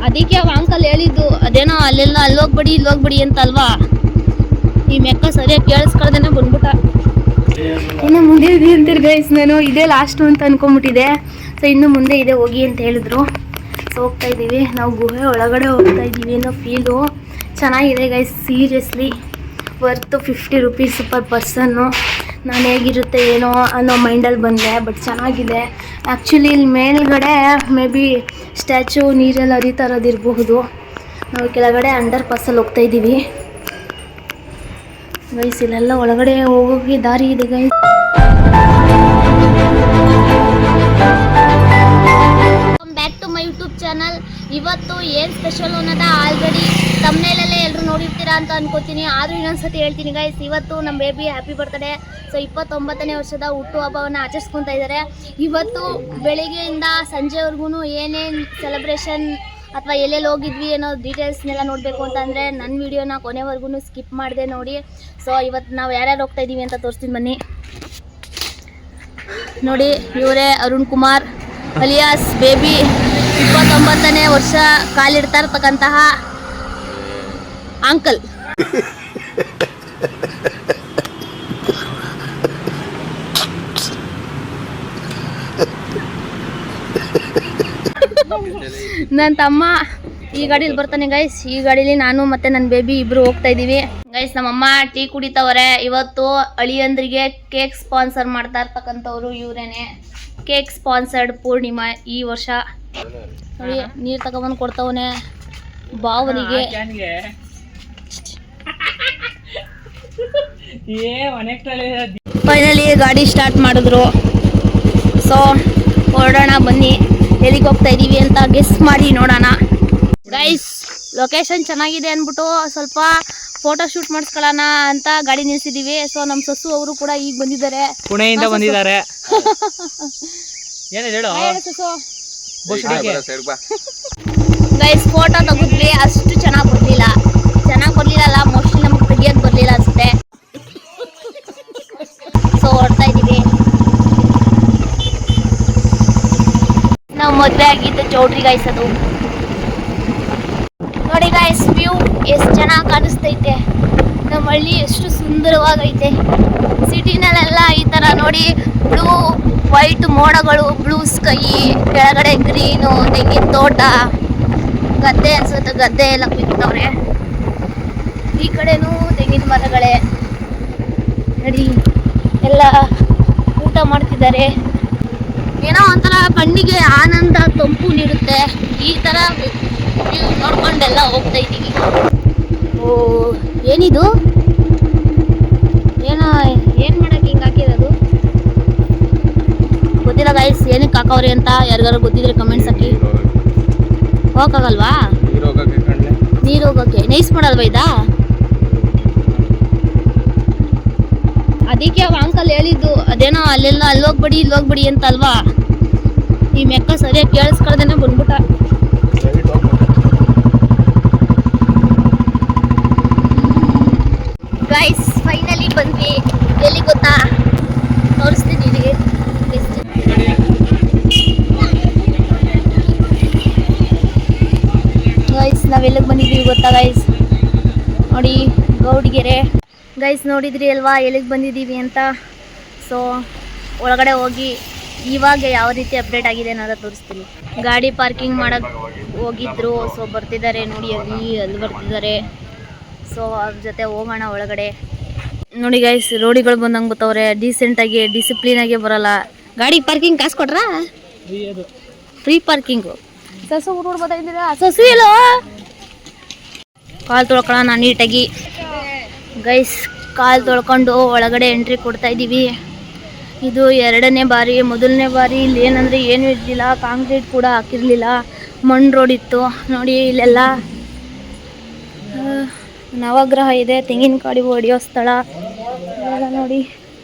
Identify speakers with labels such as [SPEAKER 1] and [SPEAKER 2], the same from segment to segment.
[SPEAKER 1] ಅದಕ್ಕೆ ಅವ ಅಂಕಲ್ ಹೇಳಿದ್ದು ಅದೇನೋ ಅಲ್ಲೆಲ್ಲ ಅಲ್ಲೋಗ್ಬಿಡಿ ಇಲ್ಲೋಗ್ಬಿಡಿ ಅಂತ ಅಲ್ವಾ. ಈ ಮೆಕ್ಕ ಸರಿಯಾಗಿ ಕೇಳಿಸ್ಕೊಳ್ದೇನೆ ಬಂದ್ಬಿಟ್ಟ. ಇನ್ನು ಮುಂದೆ ಇದೆ ಅಂತೀರಿ ಗೈಸ್. ನಾನು ಇದೇ ಲಾಸ್ಟು ಅಂತ ಅನ್ಕೊಂಡ್ಬಿಟ್ಟಿದೆ. ಸೊ ಇನ್ನು ಮುಂದೆ ಇದೆ ಹೋಗಿ ಅಂತ ಹೇಳಿದ್ರು. ಸೊ ಹೋಗ್ತಾ ಇದ್ದೀವಿ ನಾವು, ಗುಹೆ ಒಳಗಡೆ ಹೋಗ್ತಾ ಇದ್ದೀವಿ ಅನ್ನೋ ಫೀಲು ಚೆನ್ನಾಗಿದೆ ಗೈಸ್. ಸೀರಿಯಸ್ಲಿ ವರ್ತು 50 ರೂಪೀಸ್ ಪರ್ ಪರ್ಸನ್ನು. ನಾನು ಹೇಗಿರುತ್ತೆ ಏನೋ ಅನ್ನೋ ಮೈಂಡಲ್ಲಿ ಬಂದೆ, ಬಟ್ ಚೆನ್ನಾಗಿದೆ ಆ್ಯಕ್ಚುಲಿ. ಇಲ್ಲಿ ಮೇಲ್ಗಡೆ ಮೇ ಬಿ ಸ್ಟ್ಯಾಚು ನೀರೆಲ್ಲ ಹರಿತಾ ಇರೋದಿರಬಹುದು. ನಾವು ಕೆಳಗಡೆ ಅಂಡರ್ ಪಾಸಲ್ಲಿ ಹೋಗ್ತಾ ಇದ್ದೀವಿ ಗೈಸ್. ಇಲ್ಲೆಲ್ಲ ಒಳಗಡೆ ಹೋಗೋಕ್ಕೆ ದಾರಿ ಇದೆ guys. Back to my YouTube channel. ಇವತ್ತು ಏನು ಸ್ಪೆಷಲ್ ಅನ್ನೋದ ಆಲ್ರೆಡಿ ತಮ್ಮನೇಲಲ್ಲೇ ಎಲ್ಲರೂ ನೋಡಿರ್ತೀರಾ ಅಂತ ಅನ್ಕೋತೀನಿ. ಆದರೂ ಇನ್ನೊಂದ್ಸತಿ ಹೇಳ್ತೀನಿ ಗೈಸ್, ಇವತ್ತು ನಮ್ಮ ಬೇಬಿ ಹ್ಯಾಪಿ ಬರ್ತ್ಡೇ. ಸೊ 29ನೇ ವರ್ಷದ ಹುಟ್ಟುಹಬ್ಬವನ್ನು ಆಚರಿಸ್ಕೊತಾ ಇದ್ದಾರೆ. ಇವತ್ತು ಬೆಳಿಗ್ಗೆಯಿಂದ ಸಂಜೆವರೆಗೂ ಏನೇನು ಸೆಲೆಬ್ರೇಷನ್ ಅಥವಾ ಎಲ್ಲೆಲ್ಲಿ ಹೋಗಿದ್ವಿ ಅನ್ನೋ ಡೀಟೇಲ್ಸ್ನೆಲ್ಲ ನೋಡಬೇಕು ಅಂತಂದರೆ ನನ್ನ ವೀಡಿಯೋನ ಕೊನೆವರೆಗೂ ಸ್ಕಿಪ್ ಮಾಡಿದೆ ನೋಡಿ. ಸೊ ಇವತ್ತು ನಾವು ಯಾರ್ಯಾರು ಹೋಗ್ತಾ ಇದ್ದೀವಿ ಅಂತ ತೋರಿಸ್ತೀನಿ ಬನ್ನಿ ನೋಡಿ. ಇವರೇ ಅರುಣ್ ಕುಮಾರ್ ಅಲಿಯಾಸ್ ಬೇಬಿ. 29ನೇ ವರ್ಷ ಕಾಲಿಡ್ತಾ ಇರ್ತಕ್ಕಂತಹ ಅಂಕಲ್. ನನ್ನ ತಮ್ಮ ಈ ಗಾಡೀಲಿ ಬರ್ತಾನೆ ಗೈಸ್. ಈ ಗಾಡೀಲಿ ನಾನು ಮತ್ತೆ ನನ್ನ ಬೇಬಿ ಇಬ್ರು ಹೋಗ್ತಾ ಇದ್ದೀವಿ ಗೈಸ್. ನಮ್ಮಮ್ಮ ಟೀ ಕುಡಿತವ್ರೆ. ಇವತ್ತು ಅಳಿಯಂದ್ರಿಗೆ ಕೇಕ್ ಸ್ಪಾನ್ಸರ್ ಮಾಡ್ತಾ ಇರ್ತಕ್ಕಂಥವ್ರು ಇವರೇನೆ. ಕೇಕ್ ಸ್ಪಾನ್ಸರ್ಡ್ ಪೂರ್ಣಿಮಾ ಈ ವರ್ಷ. ನೋಡಿ ನೀರು ತಗೊಬಂದು ಕೊಡ್ತವನೆ ಬಾವನಿಗೆ. ಫೈನಲಿ ಗಾಡಿ ಸ್ಟಾರ್ಟ್ ಮಾಡಿದ್ರು. ಸೊ ಹೊರಡೋಣ ಬನ್ನಿ. ಎಲ್ಲಿಗೆ ಹೋಗ್ತಾ ಇದ್ದೀವಿ ಅಂತ ಗೆಸ್ ಮಾಡಿ ನೋಡೋಣ ಗೈಸ್. ಲೊಕೇಶನ್ ಚೆನ್ನಾಗಿದೆ ಅಂದ್ಬಿಟ್ಟು ಸ್ವಲ್ಪ ಫೋಟೋ ಶೂಟ್ ಮಾಡಿಸ್ಕೊಳ್ಳೋಣ ಅಂತ ಗಾಡಿ ನಿಲ್ಸಿದ್ದೀವಿ. ಸೊ ನಮ್ಮ ಸೊಸು ಅವರು ಕೂಡ ಈಗ ಬಂದಿದ್ದಾರೆ, ಪುಣೆಯಿಂದ ಬಂದಿದ್ದಾರೆ. ಗೈಸ್ ಫೋಟೋ ತೆಗೆದ್ವಿ, ಅಷ್ಟು ಚೆನ್ನಾಗಿ ಬರ್ಲಿಲ್ಲ ಮೋಸ್ಟ್ಲಿ ನಮ್ಗೆ ತೆಗಿಯೋಕೆ ಬರಲಿಲ್ಲ ಅನ್ಸುತ್ತೆ. ಸೊ ಹೊರಡ್ತಾ ಇದ್ದೀವಿ. ನಾವು ಮದುವೆ ಆಗಿದ್ದು ಚೌಟ್ರಿ ಗೈಸ್. ಅದು ನೋಡಿ ಗೈಸ್, ವ್ಯೂ ಎಷ್ಟು ಚೆನ್ನಾಗಿ ಕಾಣಿಸ್ತೈತೆ. ನಮ್ಮ ಹಳ್ಳಿ ಎಷ್ಟು ಸುಂದರವಾಗೈತೆ. ಸಿಟಿನಲ್ಲೆಲ್ಲ ಈ ಥರ ನೋಡಿ ಬ್ಲೂ ವೈಟ್ ಮೋಡಗಳು, ಬ್ಲೂ ಸ್ಕೈ, ಕೆಳಗಡೆ ಗ್ರೀನು, ತೆಂಗಿನ ತೋಟ, ಗದ್ದೆ ಅನ್ಸುತ್ತೆ, ಗದ್ದೆ ಎಲ್ಲ ಬಿತ್ತವ್ರೆ. ಈ ಕಡೆನೂ ತೆಂಗಿನ ಮರಗಳೇ ನೋಡಿ, ಎಲ್ಲ ಊಟ ಮಾಡ್ತಿದ್ದಾರೆ. ಏನೋ ಒಂಥರ ಕಣ್ಣಿಗೆ ಆನಂದ, ತಂಪು ನೀಡುತ್ತೆ. ಈ ಥರ ವ್ಯೂ ನೋಡ್ಕೊಂಡೆಲ್ಲ ಹೋಗ್ತಾ ಇದ್ದೀವಿ. ಓ ಏನಿದು, ಏನು ಮಾಡಕ್ಕೆ ಹಿಂಗೆ ಹಾಕಿರೋದು ಗೊತ್ತಿಲ್ಲ ಗೈಸ್. ಏನಕ್ಕೆ ಹಾಕವ್ರಿ ಅಂತ ಯಾರಿಗಾರು ಗೊತ್ತಿದ್ರೆ ಕಮೆಂಟ್ಸ್ ಹಾಕಿ. ಹೋಗಕ್ಕಾಗಲ್ವಾ? ನೀರು ಹೋಗೋಕ್ಕೆ ನೈಸ್ ಮಾಡಲ್ವಾ ಇದಾ? ಅದಕ್ಕೆ ಅವ ಅಂಕಲ್ ಹೇಳಿದ್ದು ಅದೇನೋ ಅಲ್ಲೆಲ್ಲ ಅಲ್ಲೋಗ್ಬಿಡಿ ಇಲ್ಲೋಗ್ಬಿಡಿ ಅಂತ ಅಲ್ವಾ. ಈ ಮೆಕ್ಕ ಸರಿಯಾಗಿ ಕೇಳಿಸ್ಕೊಳ್ದೇನೆ ಬಂದ್ಬಿಟ್ಟ. ಗೈಸ್ ಫೈನಲಿ ಬಂದ್ವಿ. ಎಲ್ಲಿ ಗೊತ್ತಾ, ತೋರಿಸ್ತೀನಿ ನಿಮಗೆ. ಗೈಸ್ ನಾವೆಲ್ಲಿಗೆ ಬಂದಿದ್ದೀವಿ ಗೊತ್ತಾ ಗೈಸ್? ನೋಡಿ ಗೌಡ್ಗೆರೆ ಗೈಸ್. ನೋಡಿದ್ರಿ ಅಲ್ವಾ ಎಲ್ಲಿಗೆ ಬಂದಿದ್ದೀವಿ ಅಂತ. ಸೊ ಒಳಗಡೆ ಹೋಗಿ ಇವಾಗ ಯಾವ ರೀತಿ ಅಪ್ಡೇಟ್ ಆಗಿದೆ ಅನ್ನೋದು ತೋರಿಸ್ತೀನಿ. ಗಾಡಿ ಪಾರ್ಕಿಂಗ್ ಮಾಡೋಕ್ಕೆ ಹೋಗಿದ್ರು. ಸೊ ಬರ್ತಿದ್ದಾರೆ ನೋಡಿ, ಅಲ್ಲಿ ಬರ್ತಿದ್ದಾರೆ. ಸೊ ಅವ್ರ ಜೊತೆ ಹೋಗೋಣ ಒಳಗಡೆ. ನೋಡಿ ಗೈಸ್, ರೋಡಿಗಳು ಬಂದಂಗೆ ಗೊತ್ತವ್ರೆ. ಡೀಸೆಂಟಾಗಿ ಡಿಸಿಪ್ಲಿನಾಗೆ ಬರೋಲ್ಲ. ಗಾಡಿ ಪಾರ್ಕಿಂಗ್ ಕಾಸು ಕೊಟ್ರಾ? Free parking. ಸಸು ಹುಡುಗರು ಬರ್ತಾಯಿದ್ದೀರಾ? ಸಸು ಎಲ್ಲೋ ಕಾಲು ತೊಳ್ಕೊಳ್ಳೋಣ ನೀಟಾಗಿ ಗೈಸ್. ಕಾಲು ತೊಳ್ಕೊಂಡು ಒಳಗಡೆ ಎಂಟ್ರಿ ಕೊಡ್ತಾ ಇದ್ದೀವಿ. ಇದು 2ನೇ ಬಾರಿ. 1ನೇ ಬಾರಿ ಇಲ್ಲಿ ಏನಂದರೆ ಏನೂ ಇರಲಿಲ್ಲ, ಕಾಂಕ್ರೀಟ್ ಕೂಡ ಹಾಕಿರಲಿಲ್ಲ, ಮಣ್ಣು ರೋಡ್ ಇತ್ತು. ನೋಡಿ ಇಲ್ಲೆಲ್ಲ ನವಗ್ರಹ ಇದೆ, ತೆಂಗಿನಕಾಯಿ ಹೊಡೆಯೋ ಸ್ಥಳ ಎಲ್ಲ ನೋಡಿ.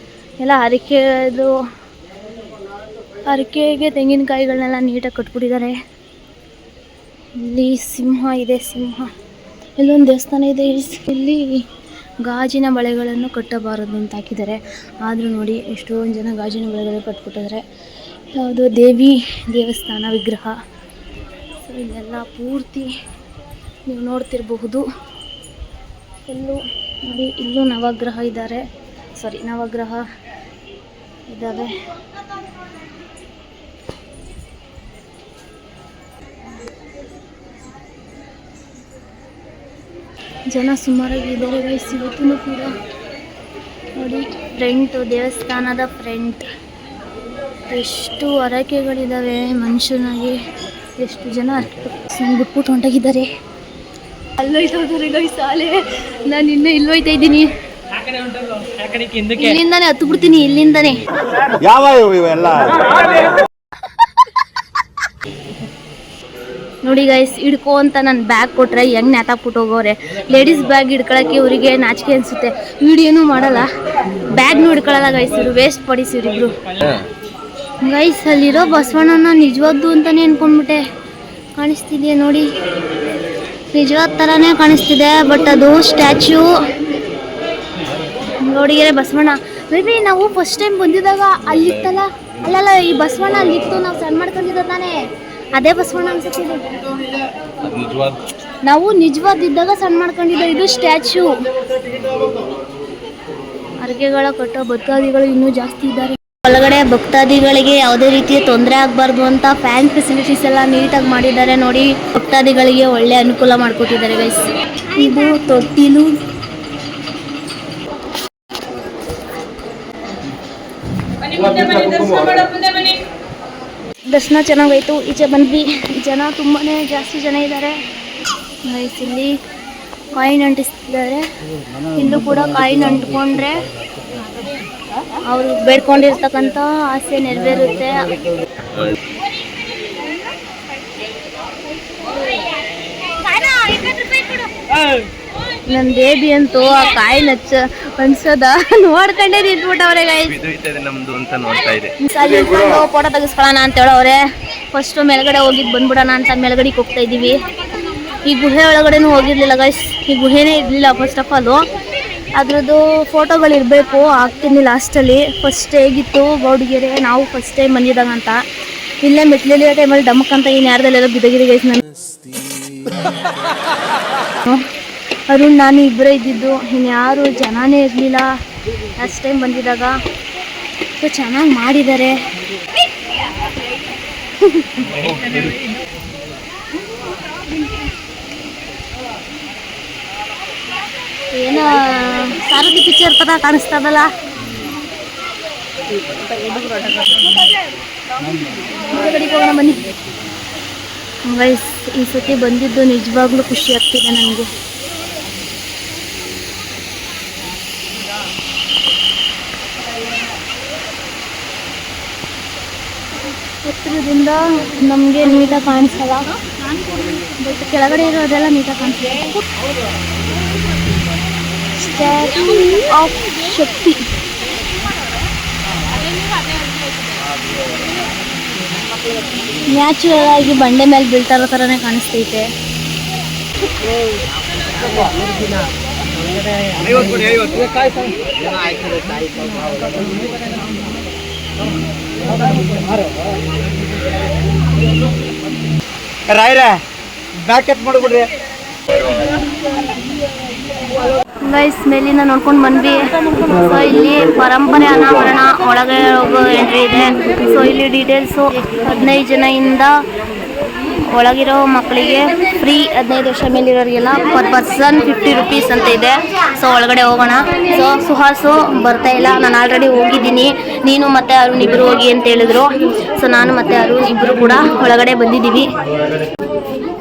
[SPEAKER 1] ಎಲ್ಲ ಹರಕೆಗೆ ತೆಂಗಿನಕಾಯಿಗಳನ್ನೆಲ್ಲ ನೀಟಾಗಿ ಕಟ್ಬಿಟ್ಟಿದ್ದಾರೆ. ಇಲ್ಲಿ ಸಿಂಹ ಇದೆ, ಸಿಂಹ. ಇಲ್ಲೊಂದು ದೇವಸ್ಥಾನ ಇದೆ. ಇಲ್ಲಿ ಗಾಜಿನ ಬಳೆಗಳನ್ನು ಕಟ್ಟಬಾರದು ಅಂತ ಹಾಕಿದ್ದಾರೆ. ಆದರೂ ನೋಡಿ ಎಷ್ಟೊಂದು ಜನ ಗಾಜಿನ ಬಳೆಗಳನ್ನು ಕಟ್ಬಿಟ್ಟಿದ್ದಾರೆ. ಯಾವುದೋ ದೇವಿ ದೇವಸ್ಥಾನ ವಿಗ್ರಹ. ಸೊ ಇಲ್ಲೆಲ್ಲ ಪೂರ್ತಿ ನೀವು ನೋಡ್ತಿರಬಹುದು. ಇಲ್ಲೂ ನೋಡಿ, ಇಲ್ಲೂ ನವಗ್ರಹ ಇದ್ದಾರೆ, ನವಗ್ರಹ ಇದ್ದಾವೆ. ಜನ ಸುಮಾರಾಗಿ ಇದ್ದಾರೆ ಗೈಸ್ ಇವತ್ತೂ ಕೂಡ. ನೋಡಿ ಫ್ರಂಟ್, ದೇವಸ್ಥಾನದ ಫ್ರಂಟ್ ಎಷ್ಟು ಹರಕೆಗಳಿದ್ದಾವೆ ಮನುಷ್ಯನಾಗಿ. ಎಷ್ಟು ಜನ ಬಿಟ್ಬಿಟ್ಟು ಹೊಂಟೋಗಿದ್ದಾರೆ. ಅಲ್ಲೋಯ್ತಾರೆ ಗೈಸ್ ಸಾಲೆ. ನಾನು ಇನ್ನೂ ಇಲ್ಲೋಯ್ತಾ ಇದ್ದೀನಿ, ಇಲ್ಲಿಂದಾನೆ ಹತ್ತು ಬಿಡ್ತೀನಿ, ಇಲ್ಲಿಂದಾನೆ.
[SPEAKER 2] ಯಾವ ಇವೆಲ್ಲ
[SPEAKER 1] ನೋಡಿ ಗೈಸ್, ಹಿಡ್ಕೋ ಅಂತ ನಾನು ಬ್ಯಾಗ್ ಕೊಟ್ರೆ ಹೆಂಗ್ ನ್ಯಾತಾಕ್ಬಿಟ್ಟು ಹೋಗೋರೆ. ಲೇಡೀಸ್ ಬ್ಯಾಗ್ ಹಿಡ್ಕೊಳಕ್ಕೆ ಇವರಿಗೆ ನಾಚಿಕೆ ಅನ್ಸುತ್ತೆ, ವಿಡಿಯೋನು ಮಾಡಲ್ಲ, ಬ್ಯಾಗ್ನು ಹಿಡ್ಕೊಳಲ್ಲ ಗೈಸ್. ಇವರು ವೇಸ್ಟ್ ಪಡಿಸಿ ಇವರಿಬ್ರು. ಗೈಸ್ ಅಲ್ಲಿರೋ ಬಸವಣ್ಣನ ನಿಜವಾದ್ದು ಅಂತಾನೆ ಅನ್ಕೊಂಡ್ಬಿಟ್ಟೆ. ಕಾಣಿಸ್ತಿದೆಯಾ ನೋಡಿ, ನಿಜವಾದ ಥರನೇ ಕಾಣಿಸ್ತಿದೆ, ಬಟ್ ಅದು ಸ್ಟ್ಯಾಚ್ಯೂ. ನೋಡಿಗೆ ಬಸವಣ್ಣ ಮೇಬಿ ನಾವು ಫಸ್ಟ್ ಟೈಮ್ ಬಂದಿದ್ದಾಗ ಅಲ್ಲಿತ್ತಲ್ಲ, ಅಲ್ಲಲ್ಲ ಈ ಬಸವಣ್ಣ ಅಲ್ಲಿತ್ತು, ನಾವು ಸಣ್ಣ ಮಾಡ್ಕೊಂಡಿದ್ದ ತಾನೇ, ಅದೇ ಬಸವಣ್ಣ ಅನ್ಸುತ್ತೆ. ನಾವು ನಿಜವಾದಿದ್ದಾಗ ಸಣ್ಣ ಮಾಡ್ಕೊಂಡಿದ್ದ, ಇದು ಸ್ಟ್ಯಾಚ್ಯೂ. ಹರಕೆಗಳ ಕಟ್ಟೋ ಭಕ್ತಾದಿಗಳು ಇನ್ನೂ ಜಾಸ್ತಿ ಇದ್ದಾರೆ. ಒಳಗಡೆ ಭಕ್ತಾದಿಗಳಿಗೆ ಯಾವುದೇ ರೀತಿಯ ತೊಂದರೆ ಆಗಬಾರ್ದು ಅಂತ ಫ್ಯಾನ್ ಫೆಸಿಲಿಟೀಸ್ ಎಲ್ಲ ನೀಟಾಗಿ ಮಾಡಿದ್ದಾರೆ. ನೋಡಿ, ಭಕ್ತಾದಿಗಳಿಗೆ ಒಳ್ಳೆ ಅನುಕೂಲ ಮಾಡಿಕೊಟ್ಟಿದ್ದಾರೆ ಗೈಸ್. ಇದು ತೊಟ್ಟಿಲು. ದರ್ಶನ ಚೆನ್ನಾಗಾಯ್ತು. ಈಚೆ ಬಂದ್ವಿ, ಜನ ತುಂಬಾನೇ ಜಾಸ್ತಿ ಜನ ಇದ್ದಾರೆ ಗೈಸ್. ಇಲ್ಲಿ ಕಾಯಿನ್ ಅಂಟಿಸ್ತಿದ್ದಾರೆ. ಇಲ್ಲೂ ಕೂಡ ಕಾಯಿನ್ ಅಂಟ್ಕೊಂಡ್ರೆ ಅವರು ಬೇಡ್ಕೊಂಡಿರ್ತಕ್ಕಂಥ ಆಸೆ ನೆರವೇರುತ್ತೆ. ನನ್ನ ಬೇಬಿ ಅಂತೂ ಆ ಕಾಯಿನ್ ಅನ್ಸೋದ ನೋಡ್ಕೊಂಡೇ ನಿಂತ್ಬಿಟ್ಟವ್ರೆ ಗೈಸ್. ಫೋಟೋ ತೆಗಿಸ್ಕೊಳ್ಳೋಣ ಅಂತ ಹೇಳವ್ರೆ. ಫಸ್ಟ್ ಮೇಲ್ಗಡೆ ಹೋಗಿದ್ದು ಬಂದ್ಬಿಡೋಣ ಅಂತ ಮೇಲ್ಗಡೆಗೆ ಹೋಗ್ತಾ ಇದ್ದೀವಿ. ಈ ಗುಹೆ ಒಳಗಡೆನೂ ಹೋಗಿರ್ಲಿಲ್ಲ ಗೈಸ್, ಈ ಗುಹೆನೇ ಇರಲಿಲ್ಲ ಫಸ್ಟ್ ಆಫ್ ಆಲು. ಅದ್ರದ್ದು ಫೋಟೋಗಳಿರಬೇಕು, ಆಗ್ತೀನಿ ಲಾಸ್ಟಲ್ಲಿ. ಫಸ್ಟ್ ಹೇಗಿತ್ತು ಗೌಡಗೆರೆ, ನಾವು ಫಸ್ಟ್ ಟೈಮ್ ಬಂದಿದ್ದಾಗ ಅಂತ. ಇಲ್ಲೇ ಮೆಟ್ಲಿರೋ ಟೈಮಲ್ಲಿ ಡಮಕ್ ಅಂತ ಇನ್ನು ಯಾರ್ದಲ್ಲೆಲ್ಲ ಬಿದ್ದೋಗಿದೆ ಗೈಸ್. ನಾನು ಅರುಣ್ ನಾನು ಇಬ್ಬರೇ ಇದ್ದಿದ್ದು, ಇನ್ಯಾರು ಜನನೇ ಇರಲಿಲ್ಲ ಲಾಸ್ಟ್ ಟೈಮ್ ಬಂದಿದ್ದಾಗ. ಸೊ ಚೆನ್ನಾಗಿ ಮಾಡಿದ್ದಾರೆ. ಏನೋ ಸಾರಥಿ ಪಿಕ್ಚರ್ ಥರ ಕಾಣಿಸ್ತದಲ್ಲ. ಹೋಗೋಣ ಬನ್ನಿ ಗೈಸ್. ಈ ಸತಿ ಬಂದಿದ್ದು ನಿಜವಾಗ್ಲೂ ಖುಷಿ ಆಗ್ತಿದೆ ನನಗೆ. ಹತ್ತಿರದಿಂದ ನಮಗೆ ನೀಟಾಗಿ ಕಾಣಿಸಲ್ಲ, ಬಟ್ ಕೆಳಗಡೆ ಇರೋದೆಲ್ಲ ನೀಟಾಗಿ ಕಾಣಿಸ್ತದೆ. Statue of Shakti. ನ್ಯಾಚುರಲ್ ಆಗಿ ಬಂಡೆ ಮೇಲೆ ಬೀಳ್ತಾ ಇರೋ ಥರನೇ ಕಾಣಿಸ್ತೈತೆ. ಗೈಸ್ ಮೇಲಿಂದ ನೋಡ್ಕೊಂಡು ಬಂದ್ವಿ. ಸೊ ಇಲ್ಲಿ ಪರಂಪರೆ ಅನಾವರಣ ಒಳಗೆ ಹೋಗೋ ಎಂಟ್ರಿ ಇದೆ. ಸೊ ಇಲ್ಲಿ ಡೀಟೇಲ್ಸು 15 ಜನದಿಂದ ಒಳಗಿರೋ ಮಕ್ಕಳಿಗೆ ಫ್ರೀ, 15 ವರ್ಷ ಮೇಲಿರೋರಿಗೆಲ್ಲ ಪರ್ ಪರ್ಸನ್ 50 ರೂಪೀಸ್ ಅಂತ ಇದೆ. ಸೊ ಒಳಗಡೆ ಹೋಗೋಣ. ಸೊ ಸುಹಾಸು ಬರ್ತಾ ಇಲ್ಲ, ನಾನು ಆಲ್ರೆಡಿ ಹೋಗಿದ್ದೀನಿ, ನೀನು ಮತ್ತು ಅರುಣ್ ಇಬ್ಬರು ಹೋಗಿ ಅಂತ ಹೇಳಿದ್ರು. ಸೊ ನಾನು ಮತ್ತು ಅರುಣ್ ಇಬ್ಬರು ಕೂಡ ಒಳಗಡೆ ಬಂದಿದ್ದೀವಿ.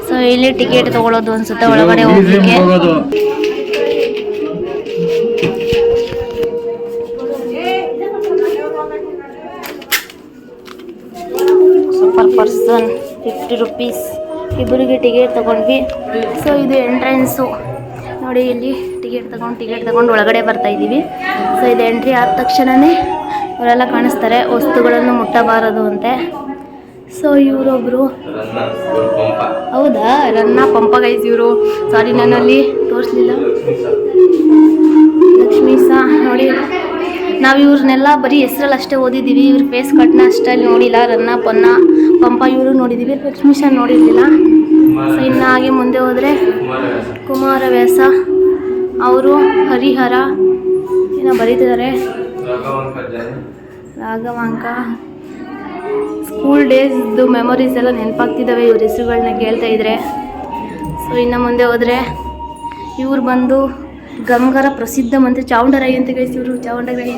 [SPEAKER 1] ಸೊ ಇಲ್ಲಿ ಟಿಕೆಟ್ ತೊಗೊಳೋದು ಅನಿಸುತ್ತೆ ಒಳಗಡೆ ಹೋಗ್ಲಿಕ್ಕೆ. ಪರ್ ಪರ್ಸನ್ 50 ರೂಪೀಸ್, ಇಬ್ಬರಿಗೆ ಟಿಕೆಟ್ ತೊಗೊಂಡ್ವಿ. ಸೊ ಇದು ಎಂಟ್ರೆನ್ಸು ನೋಡಿ, ಇಲ್ಲಿ ಟಿಕೆಟ್ ತಗೊಂಡು ಒಳಗಡೆ ಬರ್ತಾ ಇದ್ದೀವಿ. ಸೊ ಇದು ಎಂಟ್ರಿ ಆದ ತಕ್ಷಣವೇ ಇವರೆಲ್ಲ ಕಾಣಿಸ್ತಾರೆ, ವಸ್ತುಗಳನ್ನು ಮುಟ್ಟಬಾರದು ಅಂತೆ. ಸೊ ಇವರೊಬ್ಬರು, ಹೌದಾ ರನ್ನ ಪಂಪ ಗೈಸ್ ಇವರು, ಸಾರಿ ನಾನಲ್ಲಿ ತೋರಿಸ್ಲಿಲ್ಲ. ಲಕ್ಷ್ಮೀ ಸಹ ನೋಡಿ, ನಾವು ಇವ್ರನ್ನೆಲ್ಲ ಬರೀ ಹೆಸ್ರಲ್ಲಿ ಅಷ್ಟೇ ಓದಿದ್ದೀವಿ, ಇವ್ರ ಫೇಸ್ ಕಟ್ನ ಅಷ್ಟೇ ನೋಡಿಲ್ಲ. ರನ್ನ ಪನ್ನ ಪಂಪ ಇವರು ನೋಡಿದ್ದೀವಿ, ಲಕ್ಷ್ಮೀ ಸಹ ನೋಡಿರಲಿಲ್ಲ. ಸೊ ಇನ್ನು ಹಾಗೆ ಮುಂದೆ ಹೋದರೆ ಕುಮಾರವ್ಯಾಸ, ಅವರು ಹರಿಹರ ಏನೋ ಬರೀತಿದ್ದಾರೆ. ರಾಘವಾಂಕ. ಸ್ಕೂಲ್ ಡೇಸ್ದು ಮೆಮೊರೀಸ್ ಎಲ್ಲ ನೆನಪಾಗ್ತಿದ್ದಾವೆ ಇವ್ರ ಹೆಸರುಗಳನ್ನ ಕೇಳ್ತಾ ಇದ್ರೆ. ಸೊ ಇನ್ನು ಮುಂದೆ ಹೋದರೆ ಇವ್ರು ಬಂದು ಗಂಗರ ಪ್ರಸಿದ್ಧ ಮಂತ್ರಿ ಚಾವುಂಡರಾಯ ಅಂತ ಗೈಸ್. ಇವರು ಚಾವುಂಡರಾಯ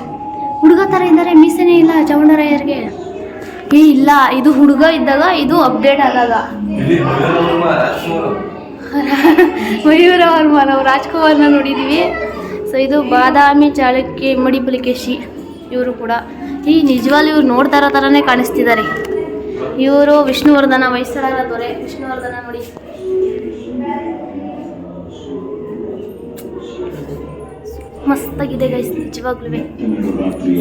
[SPEAKER 1] ಹುಡುಗ ಥರ ಇದ್ದಾರೆ, ಮೀಸೆನೇ ಇಲ್ಲ ಚಾವುಂಡರಾಯರಿಗೆ. ಇಲ್ಲ, ಇದು ಹುಡುಗ ಇದ್ದಾಗ, ಇದು ಅಪ್ಡೇಟ್ ಆದಾಗ. ಮಯೂರವರ್ಮ, ನಾವು ರಾಜ್ಕುಮಾರ್ನ ನೋಡಿದ್ದೀವಿ. ಸೊ ಇದು ಬಾದಾಮಿ ಚಾಳುಕ್ಯ ಇಮ್ಮಡಿ ಪುಲಿಕೇಶಿ. ಇವರು ಕೂಡ ನಿಜವಾಗ್ಲೂ ಇವ್ರು ನೋಡ್ತಾ ಇರೋ ಥರನೇ ಕಾಣಿಸ್ತಿದ್ದಾರೆ. ಇವರು ವಿಷ್ಣುವರ್ಧನ, ಹೊಯ್ಸಳರ ದೊರೆ ವಿಷ್ಣುವರ್ಧನ ನೋಡಿ. ಮಸ್ತಾಗಿದೆ ಗೈಸ್ ನಿಜವಾಗ್ಲೂ.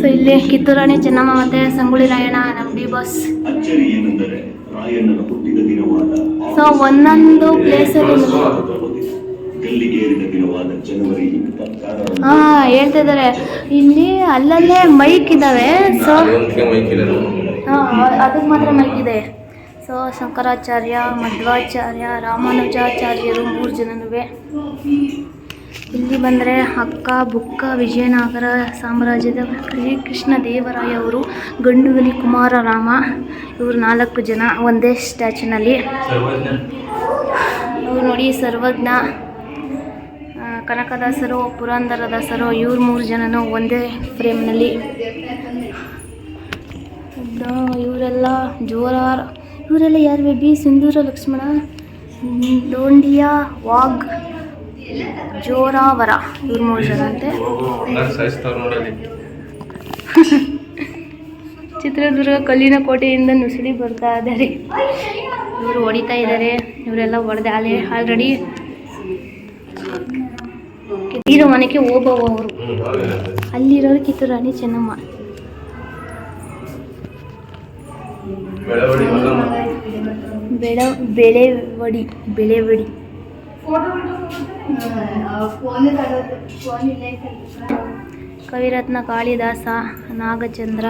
[SPEAKER 1] ಸೊ ಇಲ್ಲಿ ಕಿತ್ತೂರಾಣಿ ಚೆನ್ನಮ್ಮ ಮತ್ತು ಸಂಗೊಳ್ಳಿ ರಾಯಣ್ಣ, ನಮ್ಮ ಡಿ ಬಾಸ್. ಸೊ ಒಂದೊಂದು ಪ್ಲೇಸಲ್ಲಿ ಹೇಳ್ತಾ ಇದ್ದಾರೆ. ಇಲ್ಲಿ ಅಲ್ಲಲ್ಲೇ ಮೈಕ್ ಇದ್ದಾವೆ. ಸೊ ಅದಕ್ಕೆ ಮಾತ್ರ ಮೈಕ್ ಇದೆ. ಸೊ ಶಂಕರಾಚಾರ್ಯ, ಮಧ್ವಾಚಾರ್ಯ, ರಾಮಾನುಜಾಚಾರ್ಯರು 3 ಜನನೂ. ಇಲ್ಲಿ ಬಂದರೆ ಅಕ್ಕ ಬುಕ್ಕ ವಿಜಯನಗರ ಸಾಮ್ರಾಜ್ಯದ ಶ್ರೀಕೃಷ್ಣ ದೇವರಾಯ ಅವರು, ಗಂಡುಗಲಿ ಕುಮಾರರಾಮ, ಇವರು 4 ಜನ ಒಂದೇ ಸ್ಟ್ಯಾಚ್ಯೂನಲ್ಲಿ. ಇವ್ರು ನೋಡಿ ಸರ್ವಜ್ಞ, ಕನಕದಾಸರು, ಪುರಂದರದಾಸರು, ಇವ್ರು 3 ಜನನೂ ಒಂದೇ ಫ್ರೇಮ್ನಲ್ಲಿ. ಇವರೆಲ್ಲ ಜೋರಾರ್. ಇವರೆಲ್ಲ ಯಾರು ಬೇಬಿ? ಸಿಂಧೂರ ಲಕ್ಷ್ಮಣ, ದೋಂಡಿಯಾ, ವಾಗ್, ಜೋರಾವರ, ಇವ್ರು 3 ಜನ ಅಂತೆ. ಚಿತ್ರದುರ್ಗ ಕಲ್ಲಿನ ಕೋಟೆಯಿಂದ ನುಸುಳಿ ಬರ್ತಾ ಇದ್ದಾರೆ. ಇವರು ಹೊಡಿತಾ ಇದ್ದಾರೆ. ಇವರೆಲ್ಲ ಹೊಡೆದಾಳೆ ಆಲ್ರೆಡಿ. ಇರೋ ಮನೆಗೆ ಓಬವ್ವ ಅವರು. ಅಲ್ಲಿರೋರು ಕಿತ್ತೂರಾಣಿ ಚೆನ್ನಮ್ಮ. ಬೆಳೆವಡಿ ಕವಿರತ್ನ ಕಾಳಿದಾಸ, ನಾಗಚಂದ್ರ,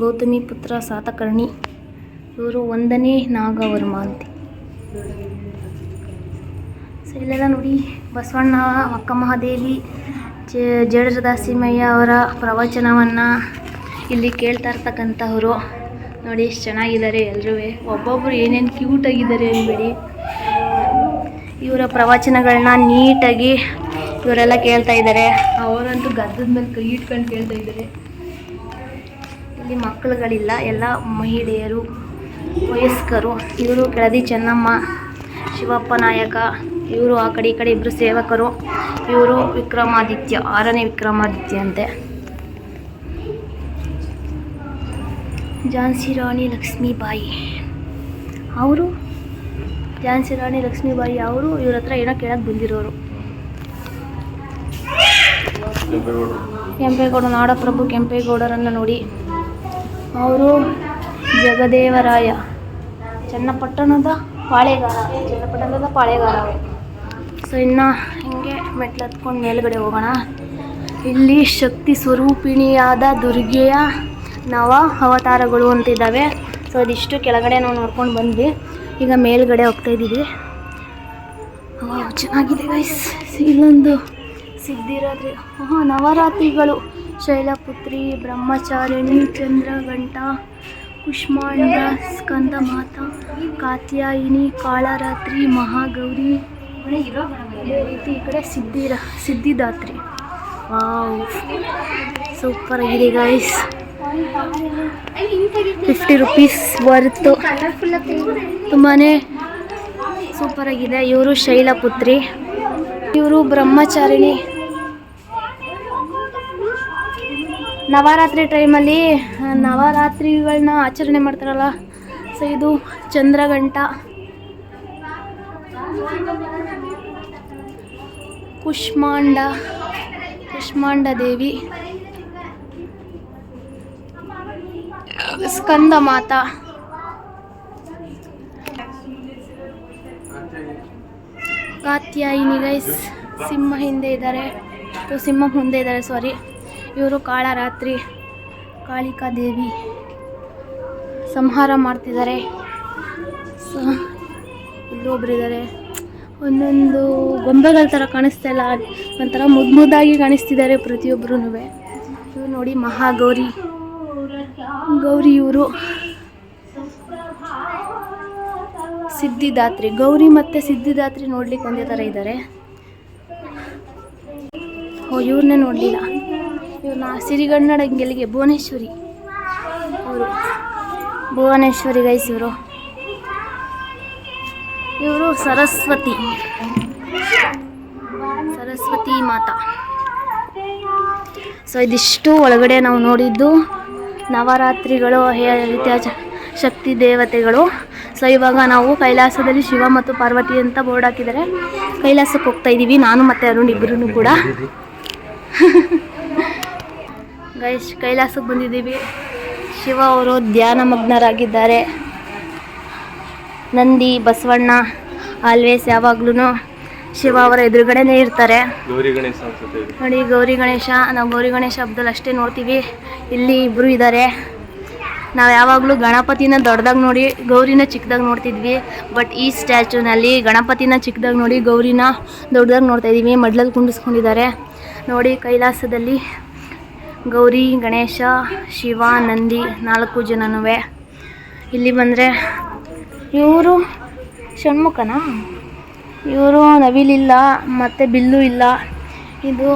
[SPEAKER 1] ಗೌತಮಿ ಪುತ್ರ ಸಾತಕರ್ಣಿ, ಇವರು 1ನೇ ನಾಗವರ್ಮ ಅಂತೆ. ಸೊ ಇಲ್ಲೆಲ್ಲ ನೋಡಿ ಬಸವಣ್ಣ, ಅಕ್ಕ ಮಹಾದೇವಿ, ಜಡರದಾಸಿಮಯ್ಯ ಅವರ ಪ್ರವಚನವನ್ನು ಇಲ್ಲಿ ಕೇಳ್ತಾ ಇರ್ತಕ್ಕಂಥವ್ರು. ನೋಡಿ ಎಷ್ಟು ಚೆನ್ನಾಗಿದ್ದಾರೆ ಎಲ್ಲರೂ. ಒಬ್ಬೊಬ್ಬರು ಏನೇನು ಕ್ಯೂಟಾಗಿದ್ದಾರೆ ಅನ್ಬೇಡಿ. ಇವರ ಪ್ರವಚನಗಳನ್ನ ನೀಟಾಗಿ ಇವರೆಲ್ಲ ಕೇಳ್ತಾ ಇದ್ದಾರೆ. ಅವರಂತೂ ಗದ್ದದ ಮೇಲೆ ಕೈ ಇಟ್ಕೊಂಡು ಕೇಳ್ತಾ ಇದ್ದಾರೆ. ಇಲ್ಲಿ ಮಕ್ಕಳುಗಳಿಲ್ಲ, ಎಲ್ಲ ಮಹಿಳೆಯರು, ವಯಸ್ಕರು. ಇವರು ಕೆಳದಿ ಚೆನ್ನಮ್ಮ, ಶಿವಪ್ಪ ನಾಯಕ, ಇವರು ಆ ಕಡೆ ಈ ಕಡೆ ಇಬ್ಬರು ಸೇವಕರು. ಇವರು ವಿಕ್ರಮಾದಿತ್ಯ, 6ನೇ ವಿಕ್ರಮಾದಿತ್ಯ ಅಂತೆ. ಝಾನ್ಸಿ ರಾಣಿ ಲಕ್ಷ್ಮೀಬಾಯಿ ಅವರು, ಝಾನ್ಸಿ ರಾಣಿ ಲಕ್ಷ್ಮೀಬಾಯಿ ಅವರು ಇವ್ರ ಹತ್ರ ಏನೋ ಕೇಳಕ್ಕೆ ಬಂದಿರೋರು. ಕೆಂಪೇಗೌಡ, ನಾಡಪ್ರಭು ಕೆಂಪೇಗೌಡರನ್ನು ನೋಡಿ. ಅವರು ಜಗದೇವರಾಯ, ಚನ್ನಪಟ್ಟಣದ ಪಾಳೆಗಾರ. ಸೊ ಇನ್ನು ಹಿಂಗೆ ಮೆಟ್ಲು ಹತ್ಕೊಂಡು ಮೇಲ್ಗಡೆ ಹೋಗೋಣ. ಇಲ್ಲಿ ಶಕ್ತಿ ಸ್ವರೂಪಿಣಿಯಾದ ದುರ್ಗೆಯ ನವ ಅವತಾರಗಳು ಅಂತಿದ್ದಾವೆ. ಸೊ ಅದಿಷ್ಟು ಕೆಳಗಡೆ ನಾವು ನೋಡ್ಕೊಂಡು ಬಂದ್ವಿ. ಈಗ ಮೇಲ್ಗಡೆ ಹೋಗ್ತಾ ಇದ್ದೀವಿ. ಚೆನ್ನಾಗಿದೆ ಗೈಸ್. ಇಲ್ಲೊಂದು ಸಿದ್ಧಿರಾತ್ರಿ, ನವರಾತ್ರಿಗಳು, ಶೈಲಪುತ್ರಿ, ಬ್ರಹ್ಮಚಾರಿಣಿ, ಚಂದ್ರಘಂಟ, ಕುಷ್ಮಾಂಡ, ಸ್ಕಂದ ಮಾತಾ, ಕಾತ್ಯಾಯಿನಿ, ಕಾಳರಾತ್ರಿ, ಮಹಾಗೌರಿ. ಇದೇ ರೀತಿ ಈ ಕಡೆ ಸಿದ್ಧಿದಾತ್ರಿ. ವಾವ್, ಸೂಪರ್ ಆಗಿದೆ ಗೈಸ್. 50 ರೂಪೀಸ್ ವರ್ತು, ತುಂಬಾ ಸೂಪರ್ ಆಗಿದೆ. ಇವರು ಶೈಲಪುತ್ರಿ, ಇವರು ಬ್ರಹ್ಮಚಾರಿಣಿ. ನವರಾತ್ರಿ ಟೈಮಲ್ಲಿ ನವರಾತ್ರಿಗಳನ್ನ ಆಚರಣೆ ಮಾಡ್ತಾರಲ್ಲ. ಸೊ ಇದು ಚಂದ್ರಘಂಟ, ಕುಷ್ಮಾಂಡ ದೇವಿ, ಸ್ಕಂದ ಮಾತಾ, ಕಾತ್ಯಾಯಿನಿ ಗೈಸ್. ಸಿಂಹ ಮುಂದೆ ಇದ್ದಾರೆ, ಸಾರಿ. ಇವರು ಕಾಳರಾತ್ರಿ, ಕಾಳಿಕಾ ದೇವಿ ಸಂಹಾರ ಮಾಡ್ತಿದ್ದಾರೆ. ಸೊ ಇಲ್ಲೂ ಒಬ್ರು ಇದ್ದಾರೆ. ಒಂದೊಂದು ಗೊಂಬೆಗಳ ಥರ ಕಾಣಿಸ್ತಾ ಇಲ್ಲ, ಒಂಥರ ಮುದ್ದಾಗಿ ಕಾಣಿಸ್ತಿದ್ದಾರೆ ಪ್ರತಿಯೊಬ್ಬರೂ. ಇವ್ರು ನೋಡಿ ಮಹಾಗೌರಿ ಗೌರಿ, ಇವರು ಸಿದ್ಧಿದಾತ್ರಿ. ಗೌರಿ ಮತ್ತು ಸಿದ್ಧಿದಾತ್ರಿ ನೋಡ್ಲಿಕ್ಕೆ ಒಂದೇ ಥರ ಇದ್ದಾರೆ. ಇವ್ರನ್ನೇ ನೋಡಲಿಲ್ಲ. ಇವ್ರನ್ನ ಸಿರಿಗನ್ನಡಂಗೆಲ್ಲಿಗೆ ಭುವನೇಶ್ವರಿ, ಅವರು ಭುವನೇಶ್ವರಿ ಗೈಸ್. ಇವರು ಸರಸ್ವತಿ ಮಾತಾ. ಸೊ ಇದಿಷ್ಟು ಒಳಗಡೆ ನಾವು ನೋಡಿದ್ದು ನವರಾತ್ರಿಗಳು, ಶಕ್ತಿ ದೇವತೆಗಳು. ಸೊ ಇವಾಗ ನಾವು ಕೈಲಾಸದಲ್ಲಿ ಶಿವ ಮತ್ತು ಪಾರ್ವತಿ ಅಂತ ಬೋರ್ಡ್ ಹಾಕಿದ್ದಾರೆ. ಕೈಲಾಸಕ್ಕೆ ಹೋಗ್ತಾ ಇದ್ದೀವಿ, ನಾನು ಮತ್ತು ಅರುಣ್ ಇಬ್ಬರೂ ಕೂಡ. ಗೈಸ್ ಕೈಲಾಸಕ್ಕೆ ಬಂದಿದ್ದೀವಿ. ಶಿವ ಅವರು ಧ್ಯಾನ ಮಗ್ನರಾಗಿದ್ದಾರೆ. ನಂದಿ ಬಸವಣ್ಣ ಆಲ್ವೇಸ್ ಯಾವಾಗ್ಲೂ ಶಿವ ಅವರ ಎದುರುಗಡೆನೇ ಇರ್ತಾರೆ. ನೋಡಿ ಗೌರಿ ಗಣೇಶ, ನಾವು ಗೌರಿ ಗಣೇಶ ಹಬ್ಬದಲ್ಲಿ ಅಷ್ಟೇ ನೋಡ್ತೀವಿ. ಇಲ್ಲಿ ಇಬ್ಬರು ಇದ್ದಾರೆ. ನಾವು ಯಾವಾಗಲೂ ಗಣಪತಿನ ದೊಡ್ಡದಾಗಿ ನೋಡಿ ಗೌರಿನ ಚಿಕ್ಕದಾಗಿ ನೋಡ್ತಿದ್ವಿ. ಬಟ್ ಈ ಸ್ಟ್ಯಾಚ್ಯೂನಲ್ಲಿ ಗಣಪತಿನ ಚಿಕ್ಕದಾಗಿ ನೋಡಿ ಗೌರಿನ ದೊಡ್ಡದಾಗಿ ನೋಡ್ತಾ ಇದ್ದೀವಿ. ಮಡ್ಲಲ್ಲಿ ಕುಂಡಿಸ್ಕೊಂಡಿದ್ದಾರೆ ನೋಡಿ. ಕೈಲಾಸದಲ್ಲಿ ಗೌರಿ ಗಣೇಶ ಶಿವ ನಂದಿ 4 ಜನನೂ. ಇಲ್ಲಿ ಬಂದರೆ ಇವರು ಷಣ್ಮುಖನಾ, ಇವರು ನವಿಲಿಲ್ಲ ಮತ್ತು ಬಿಲ್ಲು ಇಲ್ಲ. ಇದು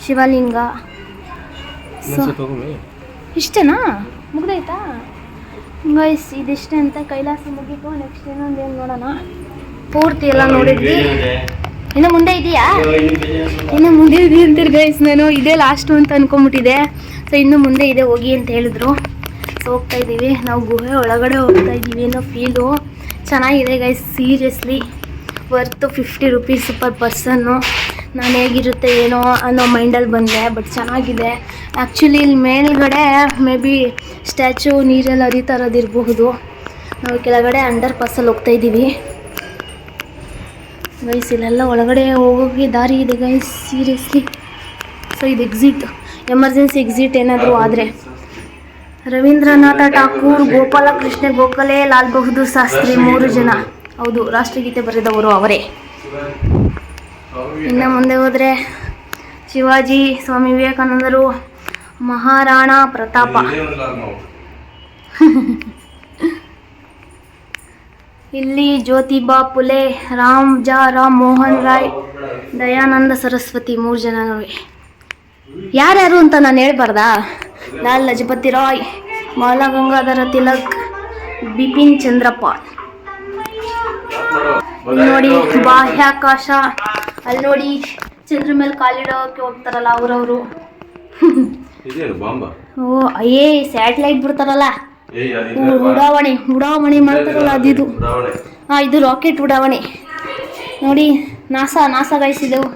[SPEAKER 1] ಶಿವಲಿಂಗ. ಸೊ ಇಷ್ಟೇನಾ, ಮುಗ್ದಾಯ್ತಾ ಗೈಸ್? ಇದಿಷ್ಟೇ ಅಂತ. ಕೈಲಾಸ ಮುಗಿತು. ನೆಕ್ಸ್ಟ್ ಇನ್ನೊಂದೇನು ನೋಡೋಣ. ಪೂರ್ತಿ ಎಲ್ಲ ನೋಡಿದ್ವಿ. ಇನ್ನು ಮುಂದೆ ಇದೆಯಾ? ಇನ್ನು ಮುಂದೆ ಇದೆ ಅಂತೀರಿ ಗೈಸ್. ನಾನು ಇದೇ ಲಾಸ್ಟು ಅಂತ ಅಂದ್ಕೊಂಬಿಟ್ಟಿದೆ. ಸೊ ಇನ್ನು ಮುಂದೆ ಇದೆ ಹೋಗಿ ಅಂತ ಹೇಳಿದ್ರು. ಸೊ ಹೋಗ್ತಾ ಇದ್ದೀವಿ ನಾವು. ಗುಹೆ ಒಳಗಡೆ ಹೋಗ್ತಾ ಇದ್ದೀವಿ ಅನ್ನೋ ಫೀಲು ಚೆನ್ನಾಗಿದೆ ಗೈಸ್. ಸೀರಿಯಸ್ಲಿ ವರ್ತು 50 ರೂಪೀಸ್ ಪರ್ ಪರ್ಸನ್ನು. ನಾನು ಹೇಗಿರುತ್ತೆ ಏನೋ ಅನ್ನೋ ಮೈಂಡಲ್ಲಿ ಬಂದೆ. ಬಟ್ ಚೆನ್ನಾಗಿದೆ ಆ್ಯಕ್ಚುಲಿ. ಇಲ್ಲಿ ಮೇಲ್ಗಡೆ ಮೇ ಬಿ ಸ್ಟ್ಯಾಚು ನೀರಲ್ಲಿ ಹರಿತಾ ಇರೋದಿರಬಹುದು. ನಾವು ಕೆಳಗಡೆ ಅಂಡರ್ ಪಾಸಲ್ಲಿ ಹೋಗ್ತಾ ಇದ್ದೀವಿ ಗೈಸ್. ಇಲ್ಲೆಲ್ಲ ಒಳಗಡೆ ಹೋಗೋಕ್ಕೆ ದಾರಿ ಇದೆ ಗೈಸ್, ಸೀರಿಯಸ್ಲಿ. ಸೊ ಇದು ಎಕ್ಸಿಟ್, ಎಮರ್ಜೆನ್ಸಿ ಎಕ್ಸಿಟ್ ಏನಾದರೂ ಆದರೆ. ರವೀಂದ್ರನಾಥ ಠಾಕೂರ್, ಗೋಪಾಲಕೃಷ್ಣ ಗೋಖಲೆ, ಲಾಲ್ ಬಹದ್ದೂರ್ ಶಾಸ್ತ್ರಿ 3 ಜನ. ಹೌದು, ರಾಷ್ಟ್ರಗೀತೆ ಬರೆದವರು ಅವರೇ. ಇನ್ನು ಮುಂದೆ ಹೋದರೆ ಶಿವಾಜಿ, ಸ್ವಾಮಿ ವಿವೇಕಾನಂದರು, ಮಹಾರಾಣಾ ಪ್ರತಾಪ. ಇಲ್ಲಿ ಜ್ಯೋತಿಬಾ ಫುಲೆ, ರಾಮ್ ಮೋಹನ್ ರಾಯ್, ದಯಾನಂದ ಸರಸ್ವತಿ 3 ಜನನೂ. ಯಾರ್ಯಾರು ಅಂತ ನಾನು ಹೇಳ್ಬಾರ್ದಾ? ಲಾಲ್ ಲಜಪತಿ ರಾಯ್, ಬಾಲ ಗಂಗಾಧರ ತಿಲಕ್, ಬಿಪಿನ್ ಚಂದ್ರಪಾಲ್. ನೋಡಿ ಬಾಹ್ಯಾಕಾಶ, ಅಲ್ಲಿ ನೋಡಿ ಚಂದ್ರ ಮೇಲೆ ಕಾಲಿಡೋಕೆ ಹೋಗ್ತಾರಲ್ಲ ಅವರವರು. ಓ ಸ್ಯಾಟಲೈಟ್ ಬಿಡ್ತಾರಲ್ಲ, ಉಡಾವಣೆ ಮಾಡ್ತಾರಲ್ಲ ಅದಿದು. ಹಾಂ, ಇದು ರಾಕೆಟ್ ಉಡಾವಣೆ. ನೋಡಿ ನಾಸಾ ಗಾಯಿಸಿದೆವು.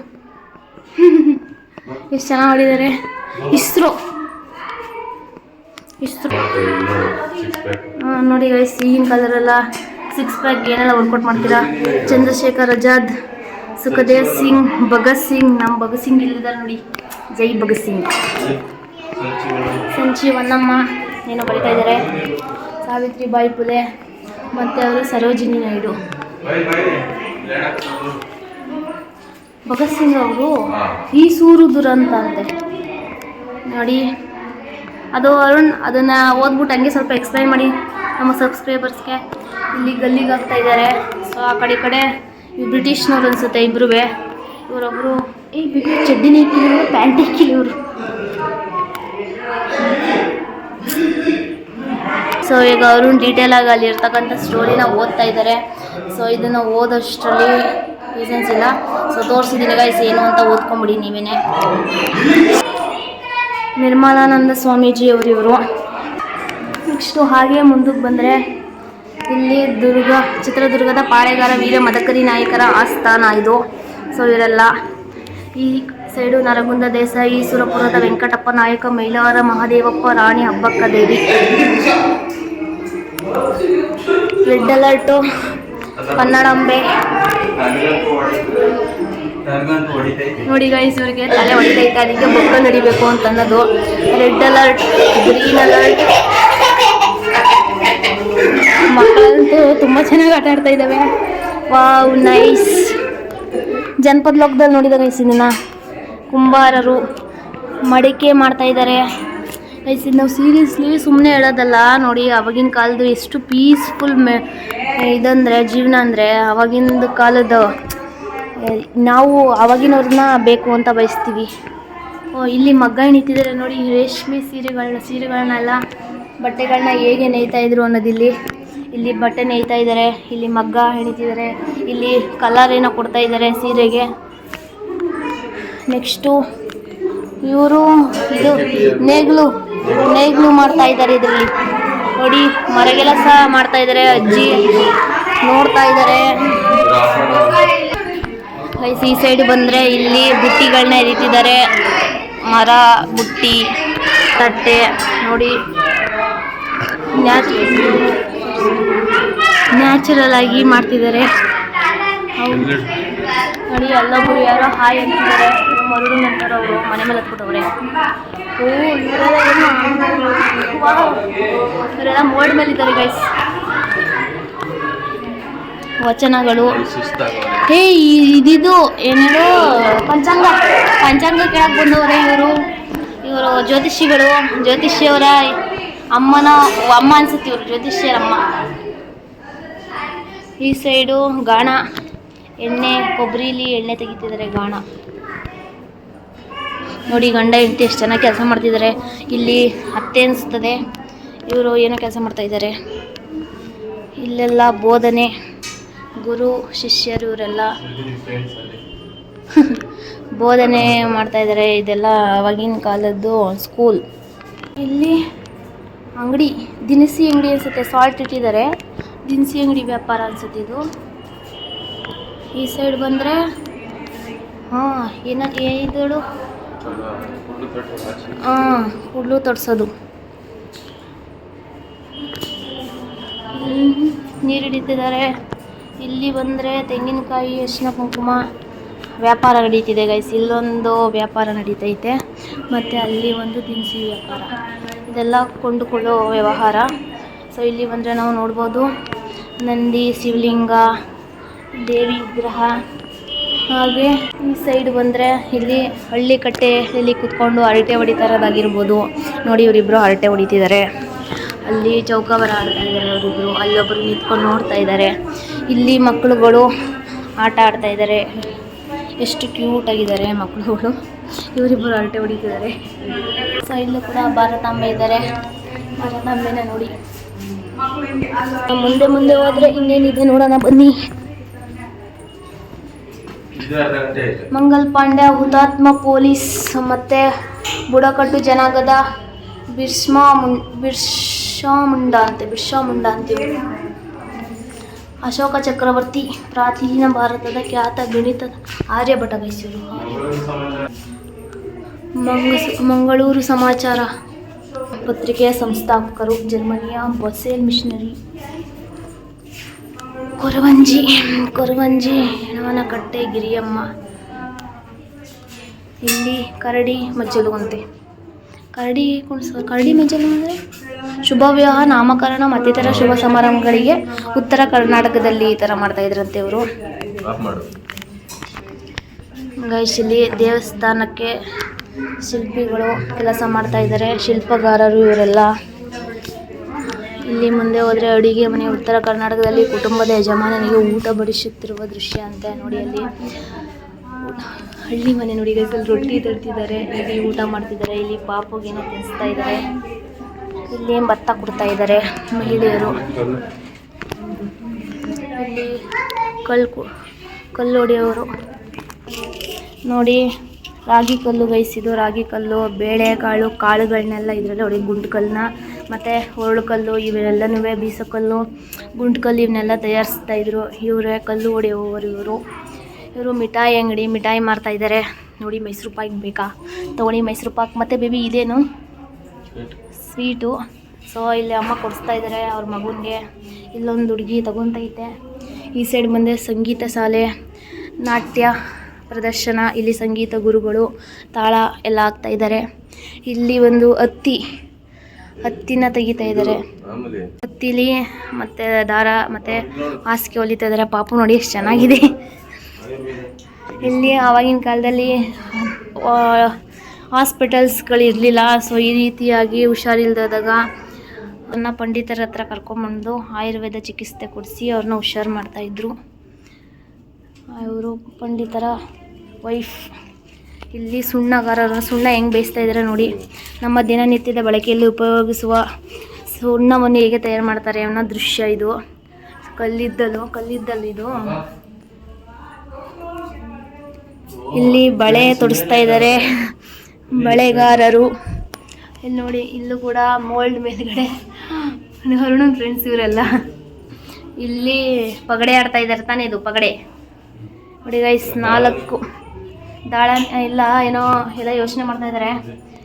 [SPEAKER 1] ಎಷ್ಟು ಚೆನ್ನಾಗಿ ಮಾಡಿದ್ದಾರೆ. ಇಸ್ರೋ ನೋಡಿ ಗೈಸ್, ಈಗಿನ ಕಾಲದಲ್ಲೆಲ್ಲ 6 ಪ್ಯಾಕ್ ಏನೆಲ್ಲ ವರ್ಕೌಟ್ ಮಾಡ್ತೀರಾ. ಚಂದ್ರಶೇಖರ್ ಆಜಾದ್, ಸುಖದೇವ್ ಸಿಂಗ್, ಭಗತ್ ಸಿಂಗ್. ನಮ್ಮ ಭಗತ್ ಸಿಂಗ್ ಇಲ್ಲಿದ್ದಾರೆ ನೋಡಿ, ಜೈ ಭಗತ್ ಸಿಂಗ್. ಸಂಜೀವನಮ್ಮ ಏನೋ ಬರೀತಾ ಇದ್ದಾರೆ. ಸಾವಿತ್ರಿಬಾಯಿ ಫುಲೆ ಮತ್ತು ಅವರು ಸರೋಜಿನಿ ನಾಯ್ಡು. ಭಗತ್ ಸಿಂಗ್ ಅವರು ಈ ಸೂರು ದುರಂತ ಅಂತೆ ನೋಡಿ. ಅದು ಅರುಣ್ ಅದನ್ನು ಓದ್ಬಿಟ್ಟು ಹಂಗೆ ಸ್ವಲ್ಪ ಎಕ್ಸ್ಪ್ಲೈನ್ ಮಾಡಿ ನಮ್ಮ ಸಬ್ಸ್ಕ್ರೈಬರ್ಸ್ಗೆ. ಇಲ್ಲಿ ಗಲ್ಲಿಗೆ ಆಗ್ತಾ ಇದ್ದಾರೆ. ಸೊ ಆ ಕಡೆ ಇವು ಬ್ರಿಟಿಷ್ನವ್ರು ಅನಿಸುತ್ತೆ ಇಬ್ಬರೂ. ಇವರೊಬ್ಬರು ಚಡ್ಡಿನ ಇಕ್ಕಿಲಿ, ಪ್ಯಾಂಟ್ ಇಕ್ಕಿಲಿ ಇವರು. ಸೊ ಈಗ ಅರುಣ್ ಡೀಟೇಲಾಗಿ ಅಲ್ಲಿ ಇರ್ತಕ್ಕಂಥ ಸ್ಟೋರಿನ ಓದ್ತಾ ಇದ್ದಾರೆ. ಸೊ ಇದನ್ನು ಓದೋಷ್ಟರಲ್ಲಿ ರೀಸನ್ಸ್ ಇಲ್ಲ. ಸೊ ತೋರಿಸಿದ್ದೀನಿ ಗೈಸ್ ಏನು ಅಂತ, ಓದ್ಕೊಂಬಿಡಿ ನೀವೇನೆ. ನಿರ್ಮಲಾನಂದ ಸ್ವಾಮೀಜಿ ಇವರು. ನೆಕ್ಸ್ಟು ಹಾಗೆ ಮುಂದಕ್ಕೆ ಬಂದರೆ ಇಲ್ಲಿ ಚಿತ್ರದುರ್ಗದ ಪಾಳೆಗಾರ ವೀರ ಮದಕರಿ ನಾಯಕರ ಆಸ್ಥಾನ ಇದು. ಸೊ ಇವರೆಲ್ಲ ಈ ಸೈಡು ನರಗುಂದ ದೇಸಾಯಿ, ಸುರಪುರದ ವೆಂಕಟಪ್ಪ ನಾಯಕ, ಮೈಲಾರ ಮಹಾದೇವಪ್ಪ, ರಾಣಿ ಹಬ್ಬಕ್ಕ ದೇವಿ. ರೆಡ್ ಅಲರ್ಟು ಕನ್ನಡಾಂಬೆ. ನೋಡಿ ಗೈಸ್, ಇವರಿಗೆ ತಲೆ ಹೊಡಿತೈತೆ, ಅದಕ್ಕೆ ಬೊಕ್ಕ ನಡಿಬೇಕು ಅಂತ ಅನ್ನೋದು. Red alert, green alert. ಮಕ್ಕಳಂತೂ ತುಂಬ ಚೆನ್ನಾಗಿ ಆಟ ಆಡ್ತಾ ಇದ್ದಾವೆ. Wow nice. ಜನಪದ ಲೋಕದಲ್ಲಿ ನೋಡಿದ ಗೈಸ್ ಇದನ್ನ ಕುಂಬಾರರು ಮಡಿಕೆ ಮಾಡ್ತಾ ಇದ್ದಾರೆ ಗೈಸ್. ನಾವು ಸೀರಿಯಸ್ಲಿ ಸುಮ್ಮನೆ ಹೇಳೋದಲ್ಲ ನೋಡಿ, ಆವಾಗಿನ ಕಾಲದ್ದು ಎಷ್ಟು ಪೀಸ್ಫುಲ್ ಇದಂದರೆ ಜೀವನ ಅಂದರೆ ಆವಾಗಿನ ಕಾಲದ್ದು ನಾವು ಆವಾಗಿನವ್ರನ್ನ ಬೇಕು ಅಂತ ಬಯಸ್ತೀವಿ. ಇಲ್ಲಿ ಮಗ್ಗ ಹೆಣಿತಿದ್ದಾರೆ ನೋಡಿ, ರೇಷ್ಮೆ ಸೀರೆಗಳನ್ನೆಲ್ಲ ಬಟ್ಟೆಗಳನ್ನ ಹೇಗೆ ನೇಯ್ತಾ ಇದ್ರು ಅನ್ನೋದಿಲ್ಲಿ. ಇಲ್ಲಿ ಬಟ್ಟೆ ನೇಯ್ತಾ ಇದ್ದಾರೆ, ಇಲ್ಲಿ ಮಗ್ಗ ಹೆಣಿತಿದ್ದಾರೆ, ಇಲ್ಲಿ ಕಲರ್ ಏನೋ ಕೊಡ್ತಾ ಇದ್ದಾರೆ ಸೀರೆಗೆ. ನೆಕ್ಸ್ಟು ಇವರು ಇದು ನೇಗ್ಲು ಮಾಡ್ತಾ ಇದ್ದಾರೆ ಇದರಲ್ಲಿ ನೋಡಿ. ಮರಗೆಲಸ ಮಾಡ್ತಾ ಇದ್ದಾರೆ, ಅಜ್ಜಿ ನೋಡ್ತಾ ಇದ್ದಾರೆ. ಈ ಸೈಡ್ ಬಂದರೆ ಇಲ್ಲಿ ಬುಟ್ಟಿಗಳನ್ನ ಎರಿತಿದ್ದಾರೆ, ಮರ ಬುಟ್ಟಿ ತಟ್ಟೆ ನೋಡಿ. ನ್ಯಾಚುರಲ್ ಆಗಿ ಮಾಡ್ತಿದ್ದಾರೆ ನೋಡಿ. ಅಲ್ಲೊಬ್ಬರು ಯಾರೋ ಹಾಯ್ ಅಂತಿದ್ದಾರೆ, ಮರಳು ನಂತರ ಅವರು ಮನೆ ಮೇಲೆ ಹತ್ಬಿಟ್ಟವ್ರೆ. ಇವರೆಲ್ಲ ಮೋಡ್ ಮೇಲಿದ್ದಾರೆ ಗೈಸ್. ವಚನಗಳು ಇದಿದು ಏನೇಳು ಪಂಚಾಂಗ ಕೇಳಕ್ಕೆ ಬಂದವರೇ ಇವರು ಜ್ಯೋತಿಷಿಯವರ ಅಮ್ಮ ಅನ್ಸುತ್ತೆ ಇವರು, ಜ್ಯೋತಿಷ್ಯರಮ್ಮ. ಈ ಸೈಡು ಗಾಣ, ಕೊಬ್ಬರಿಲಿ ಎಣ್ಣೆ ತೆಗಿತಿದ್ದಾರೆ ಗಾಣ ನೋಡಿ. ಗಂಡ ಹೆಂಡತಿ ಎಷ್ಟು ಚೆನ್ನಾಗಿ ಕೆಲಸ ಮಾಡ್ತಿದ್ದಾರೆ. ಇಲ್ಲಿ ಅತ್ತೆ ಅನಿಸ್ತದೆ, ಇವರು ಏನೋ ಕೆಲಸ ಮಾಡ್ತಾ ಇದ್ದಾರೆ. ಇಲ್ಲೆಲ್ಲ ಬೋಧನೆ, ಗುರು ಶಿಷ್ಯರು ಇವರೆಲ್ಲ ಬೋಧನೆ ಮಾಡ್ತಾ ಇದ್ದಾರೆ. ಇದೆಲ್ಲ ಆವಾಗಿನ ಕಾಲದ್ದು ಸ್ಕೂಲ್. ಇಲ್ಲಿ ಅಂಗಡಿ, ದಿನಸಿ ಅಂಗಡಿ ಅನಿಸುತ್ತೆ, ಸಾಲ್ಟ್ ಇಟ್ಟಿದ್ದಾರೆ, ದಿನಸಿ ಅಂಗಡಿ ವ್ಯಾಪಾರ ಅನಿಸುತ್ತೆ ಇದು. ಈ ಸೈಡ್ ಬಂದರೆ ಇದಳು ಕೂದಲು ತೊಡ್ಸೋದು. ನೀರು ಹಿಡಿತಿದ್ದಾರೆ. ಇಲ್ಲಿ ಬಂದರೆ ತೆಂಗಿನಕಾಯಿ, ಅರಿಶಿನ ಕುಂಕುಮ ವ್ಯಾಪಾರ ನಡೀತಿದೆ ಗೈಸ್. ಇಲ್ಲೊಂದು ವ್ಯಾಪಾರ ನಡೀತೈತೆ, ಮತ್ತು ಅಲ್ಲಿ ಒಂದು ದಿನಸಿ ವ್ಯಾಪಾರ. ಇದೆಲ್ಲ ಕೊಂಡುಕೊಳ್ಳೋ ವ್ಯವಹಾರ. ಸೊ ಇಲ್ಲಿ ಬಂದರೆ ನಾವು ನೋಡ್ಬೋದು ನಂದಿ, ಶಿವಲಿಂಗ, ದೇವಿ ವಿಗ್ರಹ. ಹಾಗೆ ಈ ಸೈಡ್ ಬಂದರೆ ಇಲ್ಲಿ ಹಳ್ಳಿ ಕಟ್ಟೆಯಲ್ಲಿ ಕುತ್ಕೊಂಡು ಹರಟೆ ಹೊಡಿತಾ ಇರೋದಾಗಿರ್ಬೋದು ನೋಡಿ. ಇವರಿಬ್ಬರು ಹರಟೆ ಹೊಡಿತಿದ್ದಾರೆ. ಅಲ್ಲಿ ಚೌಕಾಬಾರ ಆಡ್ತಾ ಇದ್ದಾರೆ ಅವರಿಬ್ಬರು. ಅಲ್ಲೊಬ್ಬರು ನಿಂತ್ಕೊಂಡು ನೋಡ್ತಾ ಇದ್ದಾರೆ. ಇಲ್ಲಿ ಮಕ್ಕಳುಗಳು ಆಟ ಆಡ್ತಾ ಇದ್ದಾರೆ. ಎಷ್ಟು ಕ್ಯೂಟಾಗಿದ್ದಾರೆ ಮಕ್ಕಳುಗಳು. ಇವರಿಬ್ಬರು ಹರಟೆ ಹೊಡಿತಿದ್ದಾರೆ. ಸೈಡ್ಲು ಕೂಡ ಭಾರತಾಂಬೆ ಇದ್ದಾರೆ. ಭಾರತಾಂಬೆನ ನೋಡಿ. ಮುಂದೆ ಹೋದರೆ ಇನ್ನೇನಿದೆ ನೋಡೋಣ ಬನ್ನಿ. ಮಂಗಲ್ ಪಾಂಡ್ಯ ಹುತಾತ್ಮ ಪೊಲೀಸ್ ಮತ್ತು ಬುಡಕಟ್ಟು ಜನಾಂಗದ ಬಿರ್ಸಾ ಮುಂಡಾ ಅಂತೀವಿ. ಅಶೋಕ ಚಕ್ರವರ್ತಿ, ಪ್ರಾಚೀನ ಭಾರತದ ಖ್ಯಾತ ಗಣಿತದ ಆರ್ಯಭಟ ಗೈಸರು. ಮಂಗಳೂರು ಸಮಾಚಾರ ಪತ್ರಿಕೆಯ ಸಂಸ್ಥಾಪಕರು, ಜರ್ಮನಿಯ ಬಸೇಲ್ ಮಿಷನರಿ. ಕೊರವಂಜಿ ಹೆಣವನಕಟ್ಟೆ ಗಿರಿಯಮ್ಮ. ಇಲ್ಲಿ ಕರಡಿ ಮಜ್ಜಲು ಅಂತೆ. ಕರಡಿ ಮಜ್ಜಲು ಅಂದರೆ ಶುಭ ವಿವಾಹ, ನಾಮಕರಣ ಮತ್ತಿತರ ಶುಭ ಸಮಾರಂಭಗಳಿಗೆ ಉತ್ತರ ಕರ್ನಾಟಕದಲ್ಲಿ ಈ ಥರ ಮಾಡ್ತಾ ಇದ್ರಂತೆ ಇವರು. ಗೈಸ್ ಇಲ್ಲಿ ದೇವಸ್ಥಾನಕ್ಕೆ ಶಿಲ್ಪಿಗಳು ಕೆಲಸ ಮಾಡ್ತಾ ಇದ್ದಾರೆ, ಶಿಲ್ಪಗಾರರು ಇವರೆಲ್ಲ. ಇಲ್ಲಿ ಮುಂದೆ ಹೋದರೆ ಅಡುಗೆ ಮನೆ, ಉತ್ತರ ಕರ್ನಾಟಕದಲ್ಲಿ ಕುಟುಂಬದ ಯಜಮಾನನಿಗೆ ಊಟ ಬಡಿಸುತ್ತಿರುವ ದೃಶ್ಯ ಅಂತ ನೋಡಿ. ಅಲ್ಲಿ ಹಳ್ಳಿ ಮನೆ ನೋಡಿ ಗೈಸ್. ಅಲ್ಲಿ ರೊಟ್ಟಿ ತರ್ತಿದ್ದಾರೆ, ಇಲ್ಲಿ ಊಟ ಮಾಡ್ತಿದ್ದಾರೆ. ಇಲ್ಲಿ ಪಾಪುಗೇನೋ ತಿನ್ನಿಸ್ತಾ ಇದ್ದಾರೆ. ಇಲ್ಲಿ ಭತ್ತ ಕೊಡ್ತಾ ಇದ್ದಾರೆ ಮಹಿಳೆಯರು. ಇಲ್ಲಿ ಕಲ್ಲು ಹೊಡೆಯೋರು ನೋಡಿ. ರಾಗಿ ಕಲ್ಲು ಗೈಸಿದು, ರಾಗಿ ಕಲ್ಲು, ಬೇಳೆಕಾಳು ಕಾಳುಗಳನ್ನೆಲ್ಲ ಇದರಲ್ಲಿ ಹೊಡಿ. ಗುಂಡ್ಕಲ್ಲನ್ನ ಮತ್ತು ಒರಳು ಕಲ್ಲು ಇವೆಲ್ಲನೂ, ಬೀಸಕಲ್ಲು, ಗುಂಡ್ಕಲ್ಲು ಇವನ್ನೆಲ್ಲ ತಯಾರಿಸ್ತಾ ಇದ್ರು. ಇವರೇ ಕಲ್ಲು ಹೊಡೆಯುವವರು. ಇವರು ಮಿಠಾಯಿ ಅಂಗಡಿ, ಮಿಠಾಯಿ ಮಾರ್ತಾ ಇದ್ದಾರೆ ನೋಡಿ. ಮೈಸೂರು ಪಾಕ್ ಬೇಕಾ ತೊಗೊಳ್ಳಿ, ಮೈಸೂರು ಪಾಕ್. ಮತ್ತು ಬೇಬಿ ಇದೇನು ಸ್ವೀಟು. ಸೊ ಇಲ್ಲಿ ಅಮ್ಮ ಕೊಡಿಸ್ತಾ ಇದ್ದಾರೆ ಅವ್ರ ಮಗುನಿಗೆ. ಇಲ್ಲೊಂದು ಹುಡುಗಿ ತಗೊತೈತೆ. ಈ ಸೈಡ್ ಬಂದರೆ ಸಂಗೀತ ಶಾಲೆ, ನಾಟ್ಯ ಪ್ರದರ್ಶನ. ಇಲ್ಲಿ ಸಂಗೀತ ಗುರುಗಳು ತಾಳ ಎಲ್ಲ ಹಾಕ್ತಾ ಇದ್ದಾರೆ. ಇಲ್ಲಿ ಒಂದು ಹತ್ತಿನ ತೆಗಿತಾ ಇದ್ದಾರೆ. ಹತ್ತಿಲಿ ಮತ್ತೆ ದಾರ ಮತ್ತೆ ಹಾಸಿಗೆ ಹೊಲಿತಾ ಇದ್ದಾರೆ. ಪಾಪು ನೋಡಿ ಎಷ್ಟು ಚೆನ್ನಾಗಿದೆ. ಇಲ್ಲಿ ಆವಾಗಿನ ಕಾಲದಲ್ಲಿ ಹಾಸ್ಪಿಟಲ್ಸ್ಗಳು ಇರಲಿಲ್ಲ. ಸೊ ಈ ರೀತಿಯಾಗಿ ಹುಷಾರಿಲ್ದಾಗ ಅವ್ರನ್ನ ಪಂಡಿತರ ಹತ್ರ ಕರ್ಕೊಂಬಂದು ಆಯುರ್ವೇದ ಚಿಕಿತ್ಸೆ ಕೊಡಿಸಿ ಅವ್ರನ್ನ ಹುಷಾರು ಮಾಡ್ತಾಯಿದ್ರು. ಇವರು ಪಂಡಿತರ ವೈಫ್. ಇಲ್ಲಿ ಸುಣ್ಣಗಾರರು ಸುಣ್ಣ ಹೆಂಗೆ ಬೇಯಿಸ್ತಾ ಇದ್ದಾರೆ ನೋಡಿ. ನಮ್ಮ ದಿನನಿತ್ಯದ ಬಳಕೆಯಲ್ಲಿ ಉಪಯೋಗಿಸುವ ಸುಣ್ಣವನ್ನು ಹೇಗೆ ತಯಾರು ಮಾಡ್ತಾರೆ ಅನ್ನೋ ದೃಶ್ಯ ಇದು. ಕಲ್ಲಿದ್ದಲು ಇದು. ಇಲ್ಲಿ ಬಳೆ ತೊಡಿಸ್ತಾ ಇದ್ದಾರೆ ಬಳೆಗಾರರು. ಇಲ್ಲಿ ನೋಡಿ, ಇಲ್ಲೂ ಕೂಡ ಮೋಲ್ಡ್ ಮೇಲ್ಗಡೆ ಅರುಣನ್ ಫ್ರೆಂಡ್ಸ್ ಇವರೆಲ್ಲ. ಇಲ್ಲಿ ಪಗಡೆ ಆಡ್ತಾ ಇದ್ದಾರೆ ತಾನೇ, ಇದು ಪಗಡೆ ನೋಡಿ ಗೈಸ್. 4 ದಾಳ ಎಲ್ಲ ಏನೋ ಎಲ್ಲ ಯೋಚನೆ ಮಾಡ್ತಾ ಇದ್ದಾರೆ.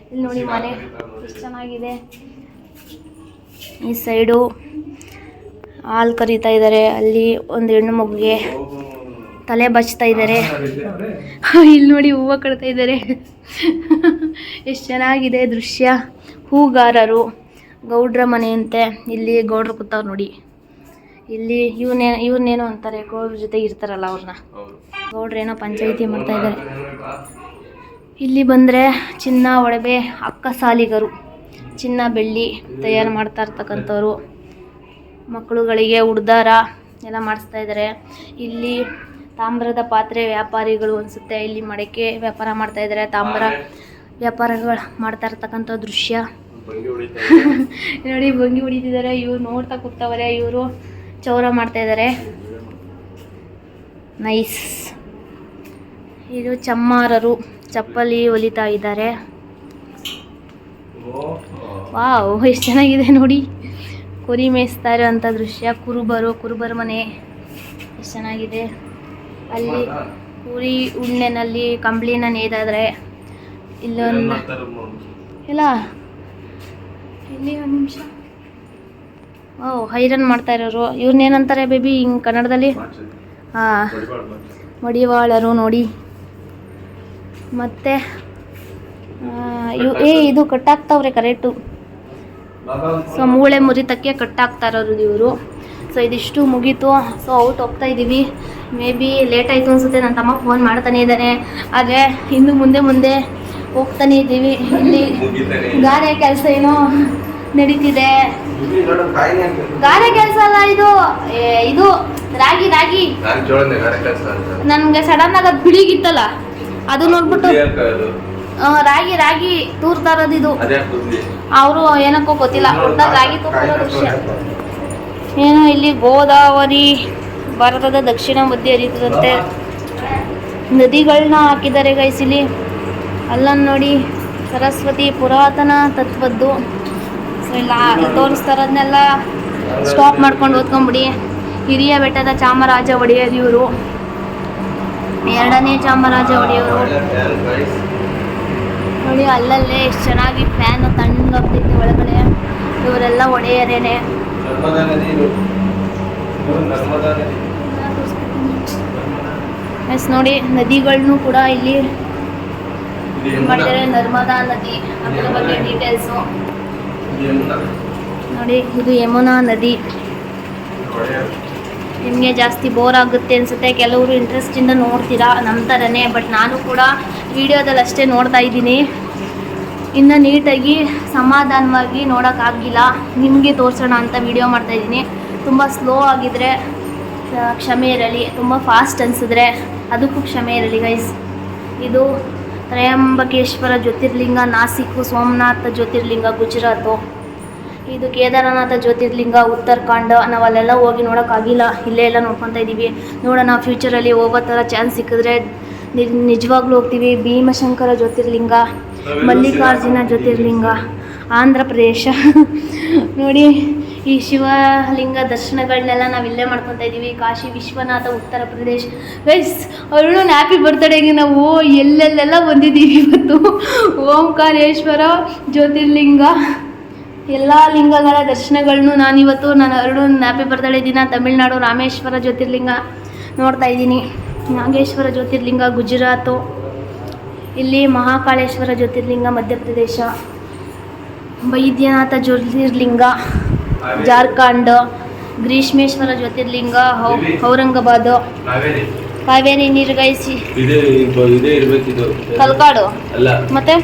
[SPEAKER 1] ಇಲ್ಲಿ ನೋಡಿ ಮನೆ ಎಷ್ಟು ಚೆನ್ನಾಗಿದೆ. ಈ ಸೈಡು ಹಾಲು ಕರೀತಾ ಇದ್ದಾರೆ. ಅಲ್ಲಿ ಒಂದು ಹೆಣ್ಣು ಮಗುಗೆ ತಲೆ ಬಚ್ತಾ ಇದ್ದಾರೆ. ಇಲ್ಲಿ ನೋಡಿ ಹೂವು ಕಟ್ತಾ ಇದ್ದಾರೆ. ಎಷ್ಟು ಚೆನ್ನಾಗಿದೆ ದೃಶ್ಯ. ಹೂಗಾರರು, ಗೌಡ್ರ ಮನೆಯಂತೆ. ಇಲ್ಲಿ ಗೌಡ್ರು ಕೂತವ್ರು ನೋಡಿ. ಇಲ್ಲಿ ಇವ್ರನ್ನೇನೋ ಅಂತಾರೆ, ಗೌಡ್ರ ಜೊತೆ ಇರ್ತಾರಲ್ಲ ಅವ್ರನ್ನ. ಗೌಡ್ರೇನೋ ಪಂಚಾಯಿತಿ ಮಾಡ್ತಾ ಇದ್ದಾರೆ. ಇಲ್ಲಿ ಬಂದರೆ ಚಿನ್ನ ಒಡವೆ ಅಕ್ಕಸಾಲಿಗರು, ಚಿನ್ನ ಬೆಳ್ಳಿ ತಯಾರು ಮಾಡ್ತಾ ಇರ್ತಕ್ಕಂಥವ್ರು. ಮಕ್ಕಳುಗಳಿಗೆ ಉಡ್ದಾರ ಎಲ್ಲ ಮಾಡಿಸ್ತಾ ಇದ್ದಾರೆ. ಇಲ್ಲಿ ತಾಮ್ರದ ಪಾತ್ರೆ ವ್ಯಾಪಾರಿಗಳು ಅನಿಸುತ್ತೆ. ಇಲ್ಲಿ ಮಡಕೆ ವ್ಯಾಪಾರ ಮಾಡ್ತಾ ಇದ್ದಾರೆ. ತಾಮ್ರ ವ್ಯಾಪಾರಗಳು ಮಾಡ್ತಾ ಇರ್ತಕ್ಕಂಥ ದೃಶ್ಯ ನೋಡಿ. ಭಂಗಿ ಹೊಡಿತಿದ್ದಾರೆ. ಇವ್ರು ನೋಡ್ತಾ ಕೂತವರೆ. ಇವರು ಚೌರ ಮಾಡ್ತಾ ಇದ್ದಾರೆ. ನೈಸ್. ಇದು ಚಮ್ಮಾರರು ಚಪ್ಪಲಿ ಹೊಲಿತಾ ಇದ್ದಾರೆ. ವಾವ್, ಎಷ್ಟು ಚೆನ್ನಾಗಿದೆ ನೋಡಿ. ಕುರಿ ಮೇಯಿಸ್ತಾ ಇರೋಂಥ ದೃಶ್ಯ. ಕುರುಬರ ಮನೆ ಎಷ್ಟು ಚೆನ್ನಾಗಿದೆ. ಅಲ್ಲಿ ಕುರಿ ಉಣ್ಣೆನಲ್ಲಿ ಕಂಬಳಿನ ನೇದಾದ್ರೆ ಇಲ್ಲೊಂದು ಇಲ್ಲ, ಇಲ್ಲಿ ಒಂದು ನಿಮಿಷ. ಐರನ್ ಮಾಡ್ತಾ ಇರೋರು. ಇವ್ರನ್ನೇನಂತಾರೆ ಬೇಬಿ ಹಿಂಗೆ ಕನ್ನಡದಲ್ಲಿ? ಮಡಿವಾಳರು ನೋಡಿ. ಮತ್ತು ಇದು ಕಟ್ಟಾಗ್ತಾವ್ರೆ ಕರೆಕ್ಟು. ಸೊ ಮೂಳೆ ಮುರಿತಕ್ಕೆ ಕಟ್ಟಾಗ್ತಾ ಇರೋರು ಇವರು. ಸೊ ಇದಿಷ್ಟು ಮುಗೀತು. ಸೊ ಔಟ್ ಹೋಗ್ತಾ ಇದ್ದೀವಿ. ಮೇ ಬಿ ಲೇಟ್ ಆಯಿತು ಅನಿಸುತ್ತೆ. ನನ್ನ ತಮ್ಮ ಫೋನ್ ಮಾಡ್ತಾನೆ ಇದ್ದಾನೆ. ಆದರೆ ಇನ್ನು ಮುಂದೆ ಹೋಗ್ತಾನೆ ಇದ್ದೀವಿ. ಇಲ್ಲಿ ಗಾರೆ ಕೆಲಸ ಏನೋ ನಡೀತಿದೆ. ಗಾರೆ ಕೆಲಸ ಅಲ್ಲ ಇದು ರಾಗಿ ನನಗೆ ಸಡನ್ ಆಗಿ ಅದು ಬಿಳಿಗಿತ್ತಲ್ಲ, ಅದು ನೋಡ್ಬಿಟ್ಟು ರಾಗಿ ತೂರ್ತಾ ಇರೋದು ಇದು. ಅವರು ಏನಕ್ಕೋ ಗೊತ್ತಿಲ್ಲ, ರಾಗಿ ತೂರ್ತಾ ದೃಶ್ಯ ಏನೋ. ಇಲ್ಲಿ ಗೋದಾವರಿ ಭಾರತದ ದಕ್ಷಿಣ ಮಧ್ಯೆ ಹರಿಯುತ್ತದಂತೆ ನದಿಗಳನ್ನ ಹಾಕಿದ್ದಾರೆ ಗೈಸ್ ಇಲ್ಲಿ. ಅಲ್ಲನ್ನು ನೋಡಿ, ಸರಸ್ವತಿ ಪುರಾತನ ತತ್ವದ್ದು. ಸೊ ಇಲ್ಲ ತೋರಿಸ್ತಾ ಇರೋದನ್ನೆಲ್ಲ ಸ್ಟಾಪ್ ಮಾಡ್ಕೊಂಡು ಓದ್ಕೊಂಬಿಡಿ. ಹಿರಿಯ ಬೆಟ್ಟದ ಚಾಮರಾಜ ಒಡೆಯರ್ ಇವರು, 2ನೇ ಚಾಮರಾಜ ಒಡೆಯವರು ನೋಡಿ. ಅಲ್ಲಲ್ಲೇ ಎಷ್ಟು ಚೆನ್ನಾಗಿ ಫ್ಯಾನ್ ತಣ್ಣಗಾಗ್ತೈತೆ ಒಳಗಡೆ. ಇವರೆಲ್ಲ ಒಡೆಯರೇನೆ. ಎಸ್ ನೋಡಿ, ನದಿಗಳನ್ನು ಕೂಡ ಇಲ್ಲಿ ಮಾಡಿದ್ದಾರೆ. ನರ್ಮದಾ ನದಿ, ಅದರ ಬಗ್ಗೆ ಡೀಟೇಲ್ಸು ನೋಡಿ. ಇದು ಯಮುನಾ ನದಿ. ನಿಮಗೆ ಜಾಸ್ತಿ ಬೋರ್ ಆಗುತ್ತೆ ಅನಿಸುತ್ತೆ. ಕೆಲವರು ಇಂಟ್ರೆಸ್ಟಿಂದ ನೋಡ್ತೀರಾ ನಮ್ಮ ಥರನೇ. ಬಟ್ ನಾನು ಕೂಡ ವಿಡಿಯೋದಲ್ಲಿ ಅಷ್ಟೇ ನೋಡ್ತಾ ಇದ್ದೀನಿ. ಇನ್ನು ನೀಟಾಗಿ ಸಮಾಧಾನವಾಗಿ ನೋಡೋಕ್ಕಾಗಿಲ್ಲ. ನಿಮಗೆ ತೋರಿಸೋಣ ಅಂತ ವಿಡಿಯೋ ಮಾಡ್ತಾಯಿದ್ದೀನಿ. ತುಂಬ ಸ್ಲೋ ಆಗಿದ್ರೆ ಕ್ಷಮೆ ಇರಲಿ. ತುಂಬ ಫಾಸ್ಟ್ ಅನಿಸಿದ್ರೆ ಅದಕ್ಕೂ ಕ್ಷಮೆ ಇರಲಿ ಗೈಸ್. ಇದು ತ್ರಯಂಬಕೇಶ್ವರ ಜ್ಯೋತಿರ್ಲಿಂಗ ನಾಸಿಕ್, ಸೋಮನಾಥ ಜ್ಯೋತಿರ್ಲಿಂಗ ಗುಜರಾತು. ಇದು ಕೇದಾರನಾಥ ಜ್ಯೋತಿರ್ಲಿಂಗ ಉತ್ತರಾಖಂಡ. ನಾವು ಅಲ್ಲೆಲ್ಲ ಹೋಗಿ ನೋಡೋಕ್ಕಾಗಿಲ್ಲ, ಇಲ್ಲೇ ಎಲ್ಲ ನೋಡ್ಕೊತಾ ಇದ್ದೀವಿ. ನೋಡೋಣ ಫ್ಯೂಚರಲ್ಲಿ ಹೋಗೋ ಥರ ಚಾನ್ಸ್ ಸಿಕ್ಕಿದ್ರೆ ನಿಜವಾಗ್ಲೂ ಹೋಗ್ತೀವಿ. ಭೀಮಶಂಕರ ಜ್ಯೋತಿರ್ಲಿಂಗ, ಮಲ್ಲಿಕಾರ್ಜುನ ಜ್ಯೋತಿರ್ಲಿಂಗ, ಆಂಧ್ರ ಪ್ರದೇಶ ನೋಡಿ. ಈ ಶಿವಲಿಂಗ ದರ್ಶನಗಳನ್ನೆಲ್ಲ ನಾವು ಇಲ್ಲೇ ಮಾಡ್ಕೊತಾ ಇದ್ದೀವಿ. ಕಾಶಿ ವಿಶ್ವನಾಥ ಉತ್ತರ ಪ್ರದೇಶ. ಗೈಸ್ ಅವಳು ಹ್ಯಾಪಿ ಬರ್ತ್ಡೇಗೆ ನಾವು ಎಲ್ಲೆಲ್ಲೆಲ್ಲ ಬಂದಿದ್ದೀವಿ ಇವತ್ತು. ಓಂಕಾರೇಶ್ವರ ಜ್ಯೋತಿರ್ಲಿಂಗ, ಎಲ್ಲ ಲಿಂಗಗಳ ದರ್ಶನಗಳನ್ನು ನಾನಿವತ್ತು ನನ್ನ ಅರುಣ್ ಹ್ಯಾಪಿ ಬರ್ತ್ಡೇ ದಿನ ತಮಿಳುನಾಡು ರಾಮೇಶ್ವರ ಜ್ಯೋತಿರ್ಲಿಂಗ ನೋಡ್ತಾ ಇದ್ದೀನಿ. ನಾಗೇಶ್ವರ ಜ್ಯೋತಿರ್ಲಿಂಗ ಗುಜರಾತು. ಇಲ್ಲಿ ಮಹಾಕಾಳೇಶ್ವರ ಜ್ಯೋತಿರ್ಲಿಂಗ ಮಧ್ಯಪ್ರದೇಶ. ಬೈದ್ಯನಾಥ ಜ್ಯೋತಿರ್ಲಿಂಗ ಜಾರ್ಖಂಡ್, ಗ್ರೀಷ್ಮೇಶ್ವರ ಜ್ಯೋತಿರ್ಲಿಂಗ ಔರಂಗಾಬಾದ್, ಕಾವೇರಿ ನೀರು ಗೈಸಿ ಕಲ್ಕಾಡು ಮತ್ತೆ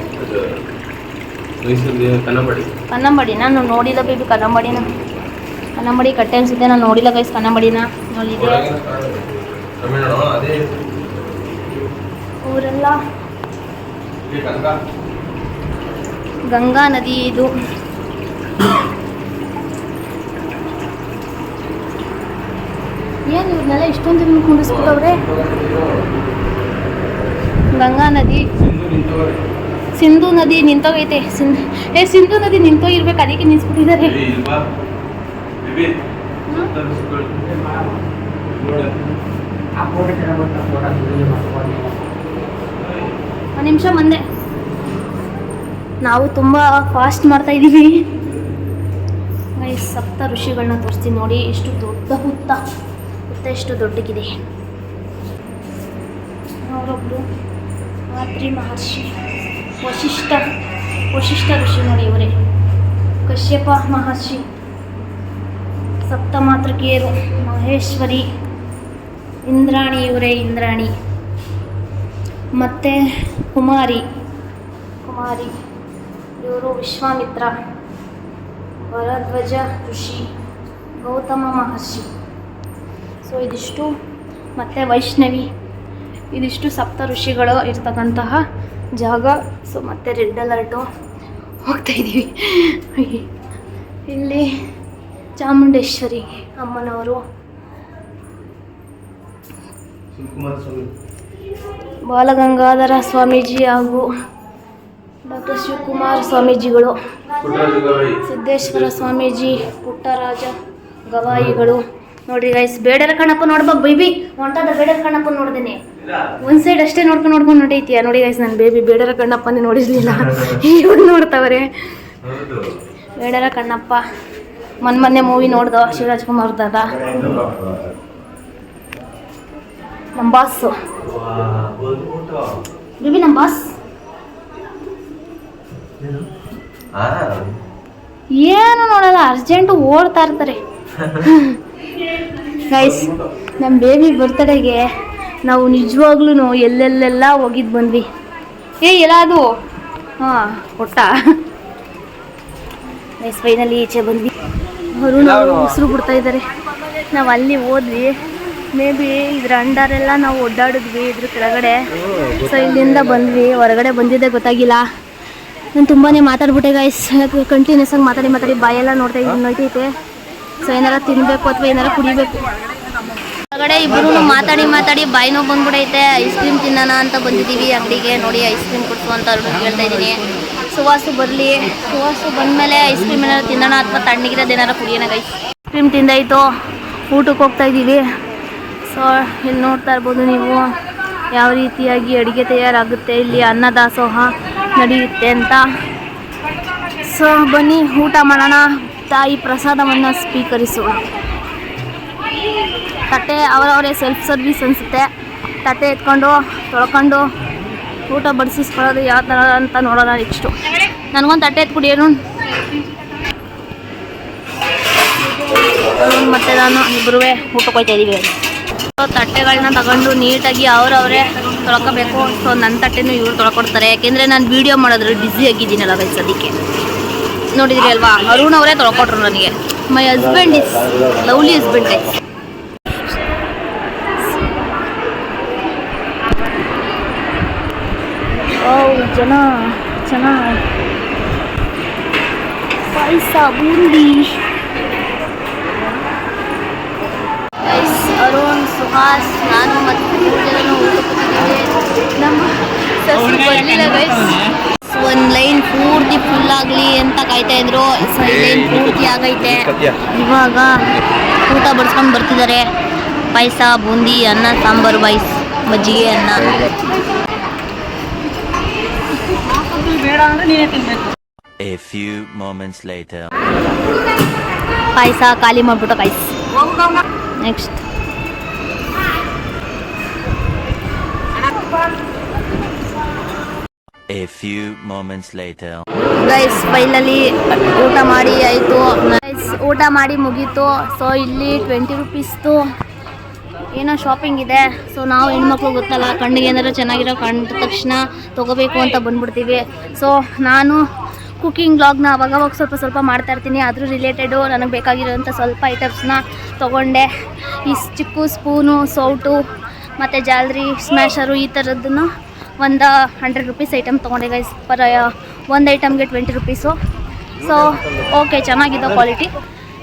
[SPEAKER 1] ಕನ್ನಂಬಾಡಿ. ನಾನು ನೋಡಿಲ್ಲ ಬೇಬಿ ಕನ್ನಂಬಾಡಿ ಕಟ್ಟೆ ಅನ್ಸುತ್ತೆ, ನಾನು ನೋಡಿಲ್ಲ ಗೈಸ್ ಕನ್ನಂಬಾಡಿನ. ನೋಡಿದೆ ಊರೆಲ್ಲ ಗಂಗಾ ನದಿ ಇದು. ಏನು ಇವ್ರನ್ನೆಲ್ಲ ಇಷ್ಟೊಂದು ಜನ ಕುಂಡಿಸ್ಬಿಟ್ಟವ್ರೆ. ಗಂಗಾ ನದಿ, ಸಿಂಧು ನದಿ ನಿಂತೋಗೈತೆ. ಸಿಂಧು ನದಿ ನಿಂತೋಗಿರ್ಬೇಕು, ಅದಕ್ಕೆ ನಿಲ್ಸ್ಬಿಟ್ಟಿದ್ದಾರೆ. ಒಂದು ನಿಮಿಷ ಮುಂದೆ ನಾವು ತುಂಬ ಫಾಸ್ಟ್ ಮಾಡ್ತಾ ಇದ್ದೀವಿ. ಸಪ್ತ ಋಷಿಗಳನ್ನ ತೋರಿಸ್ತೀನಿ ನೋಡಿ, ಎಷ್ಟು ದೊಡ್ಡ ಹುತ್ತ ಎಷ್ಟು ದೊಡ್ಡಗಿದೆ. ಅವರೊಬ್ಬರು ಆತ್ರಿ ಮಹರ್ಷಿ, ವಶಿಷ್ಠ ಋಷಿ ನೋಡಿ ಇವರೇ, ಕಶ್ಯಪ ಮಹರ್ಷಿ, ಸಪ್ತಮಾತೃಕೆಯರು, ಮಹೇಶ್ವರಿ, ಇಂದ್ರಾಣಿ ಇವರೇ ಇಂದ್ರಾಣಿ, ಮತ್ತು ಕುಮಾರಿ ಇವರು ವಿಶ್ವಾಮಿತ್ರ, ಭರದ್ವಾಜ ಋಷಿ, ಗೌತಮ ಮಹರ್ಷಿ. ಸೊ ಇದಿಷ್ಟು, ಮತ್ತು ವೈಷ್ಣವಿ, ಇದಿಷ್ಟು ಸಪ್ತ ಋಷಿಗಳು ಇರ್ತಕ್ಕಂತಹ ಜಾಗ. ಸೊ ಮತ್ತೆ ರೆಡ್ ಅಲರ್ಟು ಹೋಗ್ತಾ ಇದ್ದೀವಿ. ಇಲ್ಲಿ ಚಾಮುಂಡೇಶ್ವರಿ ಅಮ್ಮನವರು, ಬಾಲಗಂಗಾಧರ ಸ್ವಾಮೀಜಿ ಹಾಗೂ ಡಾಕ್ಟರ್ ಶಿವಕುಮಾರ ಸ್ವಾಮೀಜಿಗಳು, ಸಿದ್ದೇಶ್ವರ ಸ್ವಾಮೀಜಿ, ಪುಟ್ಟರಾಜ ಗವಾಯಿಗಳು. ನೋಡ್ರಿ ಗೈಸ್, ಬೇಡರ ಕಣ್ಣಪ್ಪ ನೋಡ್ಬೇಕು ಬೇಬಿ ಹೊಂಟದ. ಬೇಡರ ಕಣ್ಣಪ್ಪ ನೋಡ್ದೇನೆ, ಒಂದು ಸೈಡ್ ಅಷ್ಟೇ ನೋಡ್ಕೊಂಡು ನೋಡೈತಿಯ. ನೋಡಿ ಗೈಸ್, ನನ್ನ ಬೇಬಿ ಬೇಡರ ಕಣ್ಣಪ್ಪನೇ ನೋಡಿರ್ಲಿಲ್ಲ, ಇವಾಗ ನೋಡ್ತಾವ್ರೆ. ಬೇಡರ ಕಣ್ಣಪ್ಪ ಮೊನ್ನೆ ಮೂವಿ ನೋಡ್ದೋ, ಶಿವರಾಜ್ ಕುಮಾರ್ದಾಗ. ನಮ್ಮ ಬಾಸ್ ಬೇಬಿ, ನಮ್ಮ ಬಾಸ್ ಏನು ನೋಡಲ್ಲ, ಅರ್ಜೆಂಟು ಓಡ್ತಾ ಇರ್ತಾರೆ ಗೈಸ್. ನಮ್ಮ ಬೇಬಿ ಬರ್ತಡೆಗೆ ನಾವು ನಿಜವಾಗ್ಲೂ ಎಲ್ಲೆಲ್ಲೆಲ್ಲ ಹೋಗಿದ್ದು ಬಂದ್ವಿ. ಎಲ್ಲ ಅದು ಹಾಂ ಕೊಟ್ಟ ಗೈಸ್. ಫೈನಲಿ ಈಚೆ ಬಂದ್ವಿ. ಅವರು ನಾವು ಉಸಿರು ಬಿಡ್ತಾ ಇದ್ದಾರೆ. ನಾವು ಅಲ್ಲಿ ಹೋದ್ವಿ, ಮೇ ಬಿ ಇದ್ರ ಅಂಡರೆಲ್ಲ ನಾವು ಒಡ್ಡಾಡಿದ್ವಿ ಇದ್ರ ಕೆಳಗಡೆ. ಸೊ ಇಲ್ಲಿಂದ ಬಂದ್ವಿ, ಹೊರಗಡೆ ಬಂದಿದ್ದೆ ಗೊತ್ತಾಗಿಲ್ಲ. ನಾನು ತುಂಬಾ ಮಾತಾಡ್ಬಿಟ್ಟೆ ಗೈಸ್, ಕಂಟಿನ್ಯೂಸ್ ಆಗಿ ಮಾತಾಡಿ ಬಾಯೆಲ್ಲ ನೋಡ್ತೈತೆ. ಸೊ ಏನಾರ ತಿನ್ನಬೇಕು ಅಥವಾ ಏನಾರ ಕುಡಿಬೇಕು. ಹೊರಗಡೆ ಇಬ್ಬರು ಮಾತಾಡಿ ಬಾಯಿ ನೋವು ಬಂದ್ಬಿಡೈತೆ. ಐಸ್ ಕ್ರೀಮ್ ತಿನ್ನೋಣ ಅಂತ ಬಂದಿದ್ದೀವಿ ಅಂಗಡಿಗೆ. ನೋಡಿ ಐಸ್ ಕ್ರೀಮ್ ಕೊಡ್ಸು ಅಂತ ಅವ್ರಿಗೆ ಹೇಳ್ತಾ ಇದ್ದೀನಿ. ಸುವಾಸು ಬಂದಮೇಲೆ ಐಸ್ ಕ್ರೀಮ್ ಏನಾರು ತಿನ್ನೋಣ ಅಥವಾ ತಣ್ಣಗಿರೋದು ಏನಾರು ಕುಡಿಯೋಣ ಗೈಸ್. ಐಸ್ ಕ್ರೀಮ್ ತಿಂದಾಯಿತು, ಊಟಕ್ಕೆ ಹೋಗ್ತಾ ಇದ್ದೀವಿ. ಸೊ ಇಲ್ಲಿ ನೋಡ್ತಾ ಇರ್ಬೋದು ನೀವು ಯಾವ ರೀತಿಯಾಗಿ ಅಡುಗೆ ತಯಾರಾಗುತ್ತೆ, ಇಲ್ಲಿ ಅನ್ನದಾಸೋಹ ನಡೆಯುತ್ತೆ ಅಂತ. ಸೊ ಬನ್ನಿ ಊಟ ಮಾಡೋಣ, ತಾಯಿ ಪ್ರಸಾದವನ್ನು ಸ್ವೀಕರಿಸೋಣ. ತಟ್ಟೆ ಅವರವರೇ ಸೆಲ್ಫ್ ಸರ್ವಿಸ್ ಅನಿಸುತ್ತೆ. ತಟ್ಟೆ ಎತ್ಕೊಂಡು ತೊಳ್ಕೊಂಡು ಊಟ ಬಡಿಸಿಸ್ಕೊಳ್ಳೋದು ಯಾವ ಥರ ಅಂತ ನೋಡೋಣ ನೆಕ್ಸ್ಟು. ನನಗೊಂದು ತಟ್ಟೆ ಎತ್ಕೊಡಿ. ಏನು ಮತ್ತು ನಾನು ಇಬ್ಬರೂ ಊಟಕ್ಕೆ ಹೋಗ್ತಾ ಇದ್ದೀವಿ. ತಟ್ಟೆಗಳನ್ನ ತಗೊಂಡು ನೀಟಾಗಿ ಅವರವರೇ ತೊಳ್ಕೋಬೇಕು. ಸೊ ನನ್ನ ತಟ್ಟೆನೂ ಇವ್ರು ತೊಳ್ಕೊಡ್ತಾರೆ, ಯಾಕೆಂದರೆ ನಾನು ವೀಡಿಯೋ ಮಾಡೋದ್ರಲ್ಲಿ ಬ್ಯುಸಿ ಆಗಿದ್ದೀನಲ್ಲ ಗೈಸ್, ಅದಕ್ಕೆ. ನೋಡಿದ್ರಿ ಅಲ್ವಾ, ಅರುಣ್ ಅವರೇ ತೊಳ್ಕೊಟ್ರು ನನಗೆ. My husband is lovely husband guys. ಜನ ಪಾಯಸ, ಬೂಂದಿ. ಅರುಣ್, ಸುಹಾಸ್, ನಾನು ಮತ್ತು 3 ಜನನು ಊಟಕ್ಕೆ ನಮ್ಮ ಸಸ್ರು ಬರಲಿಲ್ಲ ಗೈಸ್. ಒಂದು ಲೈನ್ ಪೂರ್ತಿ ಫುಲ್ ಆಗಲಿ ಅಂತ ಕಾಯ್ತಾ ಇದ್ರು. ಲೈನ್ ಪೂರ್ತಿ ಆಗೈತೆ. ಇವಾಗ ಊಟ ಬಡಿಸ್ಕೊಂಡು ಬರ್ತಿದ್ದಾರೆ. ಪಾಯಸ, ಬೂಂದಿ, ಅನ್ನ, ಸಾಂಬಾರು, ಮಜ್ಜಿಗೆ, ಅನ್ನ.
[SPEAKER 3] A few moments later.
[SPEAKER 1] ಪಾಯಸ ಖಾಲಿ ಮಾಡ್ಬಿಟ್ಟು guys. Next
[SPEAKER 3] A few moments later.
[SPEAKER 1] Guys finally ಊಟ ಮಾಡಿ ಆಯಿತು. ಗೈಸ್ ಊಟ ಮಾಡಿ ಮುಗೀತು. ಸೊ ಇಲ್ಲಿ 20 ರುಪೀಸ್ದು ಏನೋ ಶಾಪಿಂಗ್ ಇದೆ. ಸೊ ನಾವು ಹೆಣ್ಮಕ್ಳು ಗೊತ್ತಲ್ಲ, ಕಣ್ಣಿಗೆ ಏನಾದ್ರು ಚೆನ್ನಾಗಿರೋ ಕಂಡ ತಕ್ಷಣ ತೊಗೋಬೇಕು ಅಂತ ಬಂದ್ಬಿಡ್ತೀವಿ. ಸೊ ನಾನು ಕುಕ್ಕಿಂಗ್ ವ್ಲಾಗ್ನ ಅವಾಗವಾಗ ಸ್ವಲ್ಪ ಮಾಡ್ತಾ ಇರ್ತೀನಿ. ಅದ್ರ ರಿಲೇಟೆಡು ನನಗೆ ಬೇಕಾಗಿರೋಂಥ ಸ್ವಲ್ಪ ಐಟಮ್ಸ್ನ ತೊಗೊಂಡೆ. ಈ ಚಿಕ್ಕು ಸ್ಪೂನು, ಸೌಟು ಮತ್ತು ಜಾಲ್ರಿ, ಸ್ಮ್ಯಾಶರು ಈ ಥರದ್ದನ್ನು ಒಂದು 100 ರುಪೀಸ್ ಐಟಮ್ ತೊಗೊಂಡೆ ಗೈಸ್. ಒಂದು ಐಟಮ್ಗೆ 20 ರುಪೀಸು. ಸೊ ಓಕೆ, ಚೆನ್ನಾಗಿದೆ ಕ್ವಾಲಿಟಿ,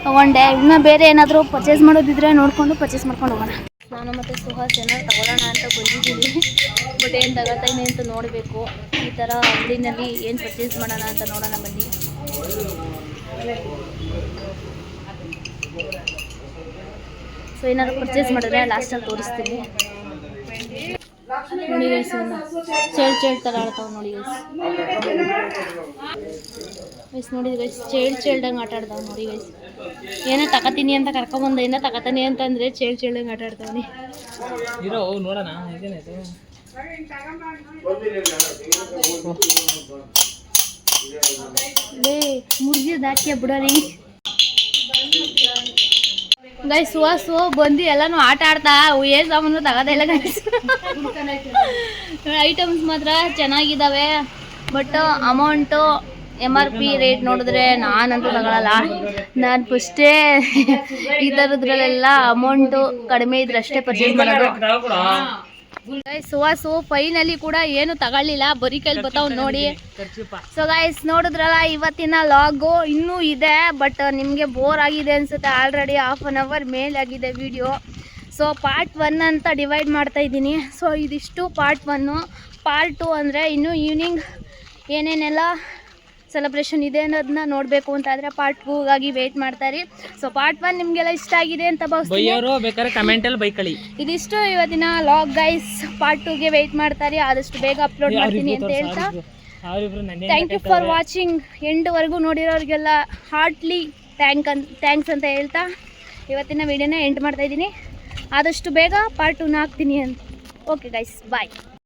[SPEAKER 1] ತೊಗೊಂಡೆ. ಇನ್ನು ಬೇರೆ ಏನಾದರೂ ಪರ್ಚೇಸ್ ಮಾಡೋದಿದ್ರೆ ನೋಡಿಕೊಂಡು ಪರ್ಚೇಸ್ ಮಾಡ್ಕೊಂಡು ಹೋಗೋಣ. ನಾನು ಮತ್ತು ಸುಹಾಸ್ ಏನಾದ್ರು ತಗೊಳ್ಳೋಣ ಅಂತ ಬಂದಿದ್ದೀನಿ. ಬಟ್ ಏನು ತಗೋತಾಯಿನಿ ಅಂತ ನೋಡಬೇಕು. ಈ ಥರ ಅಂಗಡಿನಲ್ಲಿ ಏನು ಪರ್ಚೇಸ್ ಮಾಡೋಣ ಅಂತ ನೋಡೋಣ ಬನ್ನಿ. ಸೊ ಏನಾದ್ರು ಪರ್ಚೇಸ್ ಮಾಡಿದ್ರೆ ಲಾಸ್ಟಲ್ಲಿ ತೋರಿಸ್ತೀನಿ. ನೋಡಿ ಗೈಸ್, ಚೇಳ್ ಥರ ಆಡ್ತಾವೆ ನೋಡಿ ಗೈಸ್. ನೋಡಿ ಗೈಸ್, ಚೇಳ್ದಂಗೆ ಆಟ ಆಡ್ತಾವೆ ನೋಡಿ ಗೈಸ್. ಏನೋ ತಗೋತೀನಿ ಅಂತ ಕರ್ಕೊಂಬಂದ, ಏನೋ ತಗೋತಾನೆ ಅಂತಂದರೆ ಚೇಳ್ದಂಗೆ ಆಟ ಆಡ್ತಾವನಿ.
[SPEAKER 4] ನೋಡೋಣ
[SPEAKER 1] ಮುರ್ಗಿ ದಾಟಿಯ ಬಿಡೋರಿ ಗೈಸ್. ಸುವಾಸು ಬಂದು ಎಲ್ಲಾನು ಆಟ ಆಡ್ತಾ ಏನ್ ಸಾಮಾನು ತಗೋದಿಲ್ಲ ಗೈಸ್. ಐಟಮ್ಸ್ ಮಾತ್ರ ಚೆನ್ನಾಗಿದ್ದಾವೆ. ಬಟ್ ಅಮೌಂಟು MRP ರೇಟ್ ನೋಡಿದ್ರೆ ನಾನಂತೂ ತಗೊಳ್ಳಲ್ಲ. ನಾನು ಫಸ್ಟೇ ಈ ಥರದ್ರಲ್ಲೆಲ್ಲ ಅಮೌಂಟು ಕಡಿಮೆ ಇದ್ರೆ ಅಷ್ಟೇ ಪರ್ಚೇಸ್ ಮಾಡೋದು. ಸುವಾಸು ಫೈನಲಿ ಕೂಡ ಏನು ತಗೊಳ್ಳಿಲ್ಲ, ಬರೀ ಕೈಲಿ ಬರ್ತಾವ್ ನೋಡಿ. ಸೊ ಗೈಸ್ ನೋಡಿದ್ರಲ್ಲ, ಇವತ್ತಿನ ಲಾಗು ಇನ್ನೂ ಇದೆ. ಬಟ್ ನಿಮಗೆ ಬೋರ್ ಆಗಿದೆ ಅನ್ಸುತ್ತೆ. ಆಲ್ರೆಡಿ 1/2 hour ಮೇಲೆ ಆಗಿದೆ ವಿಡಿಯೋ. ಸೊ ಪಾರ್ಟ್ 1 ಅಂತ ಡಿವೈಡ್ ಮಾಡ್ತಾ ಇದ್ದೀನಿ. ಸೊ ಇದಿಷ್ಟು ಪಾರ್ಟ್ 1. ಪಾರ್ಟ್ 2 ಅಂದರೆ ಇನ್ನೂ ಈವ್ನಿಂಗ್ ಏನೇನೆಲ್ಲ ಸೆಲೆಬ್ರೇಷನ್ ಇದೆ ಅನ್ನೋದನ್ನ ನೋಡಬೇಕು ಅಂತ ಆದರೆ ಪಾರ್ಟ್ 2ಗಾಗಿ ವೇಟ್ ಮಾಡ್ತಾರೆ. ಸೊ ಪಾರ್ಟ್ 1 ನಿಮಗೆಲ್ಲ ಇಷ್ಟ ಆಗಿದೆ ಅಂತ
[SPEAKER 4] ಬೇಕಾದ್ರೆ ಕಮೆಂಟಲ್ಲಿ ಬೈಕಳಿ.
[SPEAKER 1] ಇದಿಷ್ಟು ಇವತ್ತಿನ ಲಾಗ್ ಗೈಸ್. ಪಾರ್ಟ್ 2ಗೆ ವೇಟ್ ಮಾಡ್ತಾರೆ. ಆದಷ್ಟು ಬೇಗ ಅಪ್ಲೋಡ್ ಮಾಡ್ತೀನಿ ಅಂತ ಹೇಳ್ತಾ ಥ್ಯಾಂಕ್ ಯು ಫಾರ್ ವಾಚಿಂಗ್. ಎಂಡ್ವರೆಗೂ ನೋಡಿರೋರಿಗೆಲ್ಲ ಹಾರ್ಟ್ಲಿ ಥ್ಯಾಂಕ್ಸ್ ಅಂತ ಹೇಳ್ತಾ ಇವತ್ತಿನ ವಿಡಿಯೋನ ಎಂಡ್ ಮಾಡ್ತಾ ಇದ್ದೀನಿ. ಆದಷ್ಟು ಬೇಗ ಪಾರ್ಟ್ 2ನ ಹಾಕ್ತೀನಿ ಅಂತ. ಓಕೆ ಗೈಸ್, ಬಾಯ್.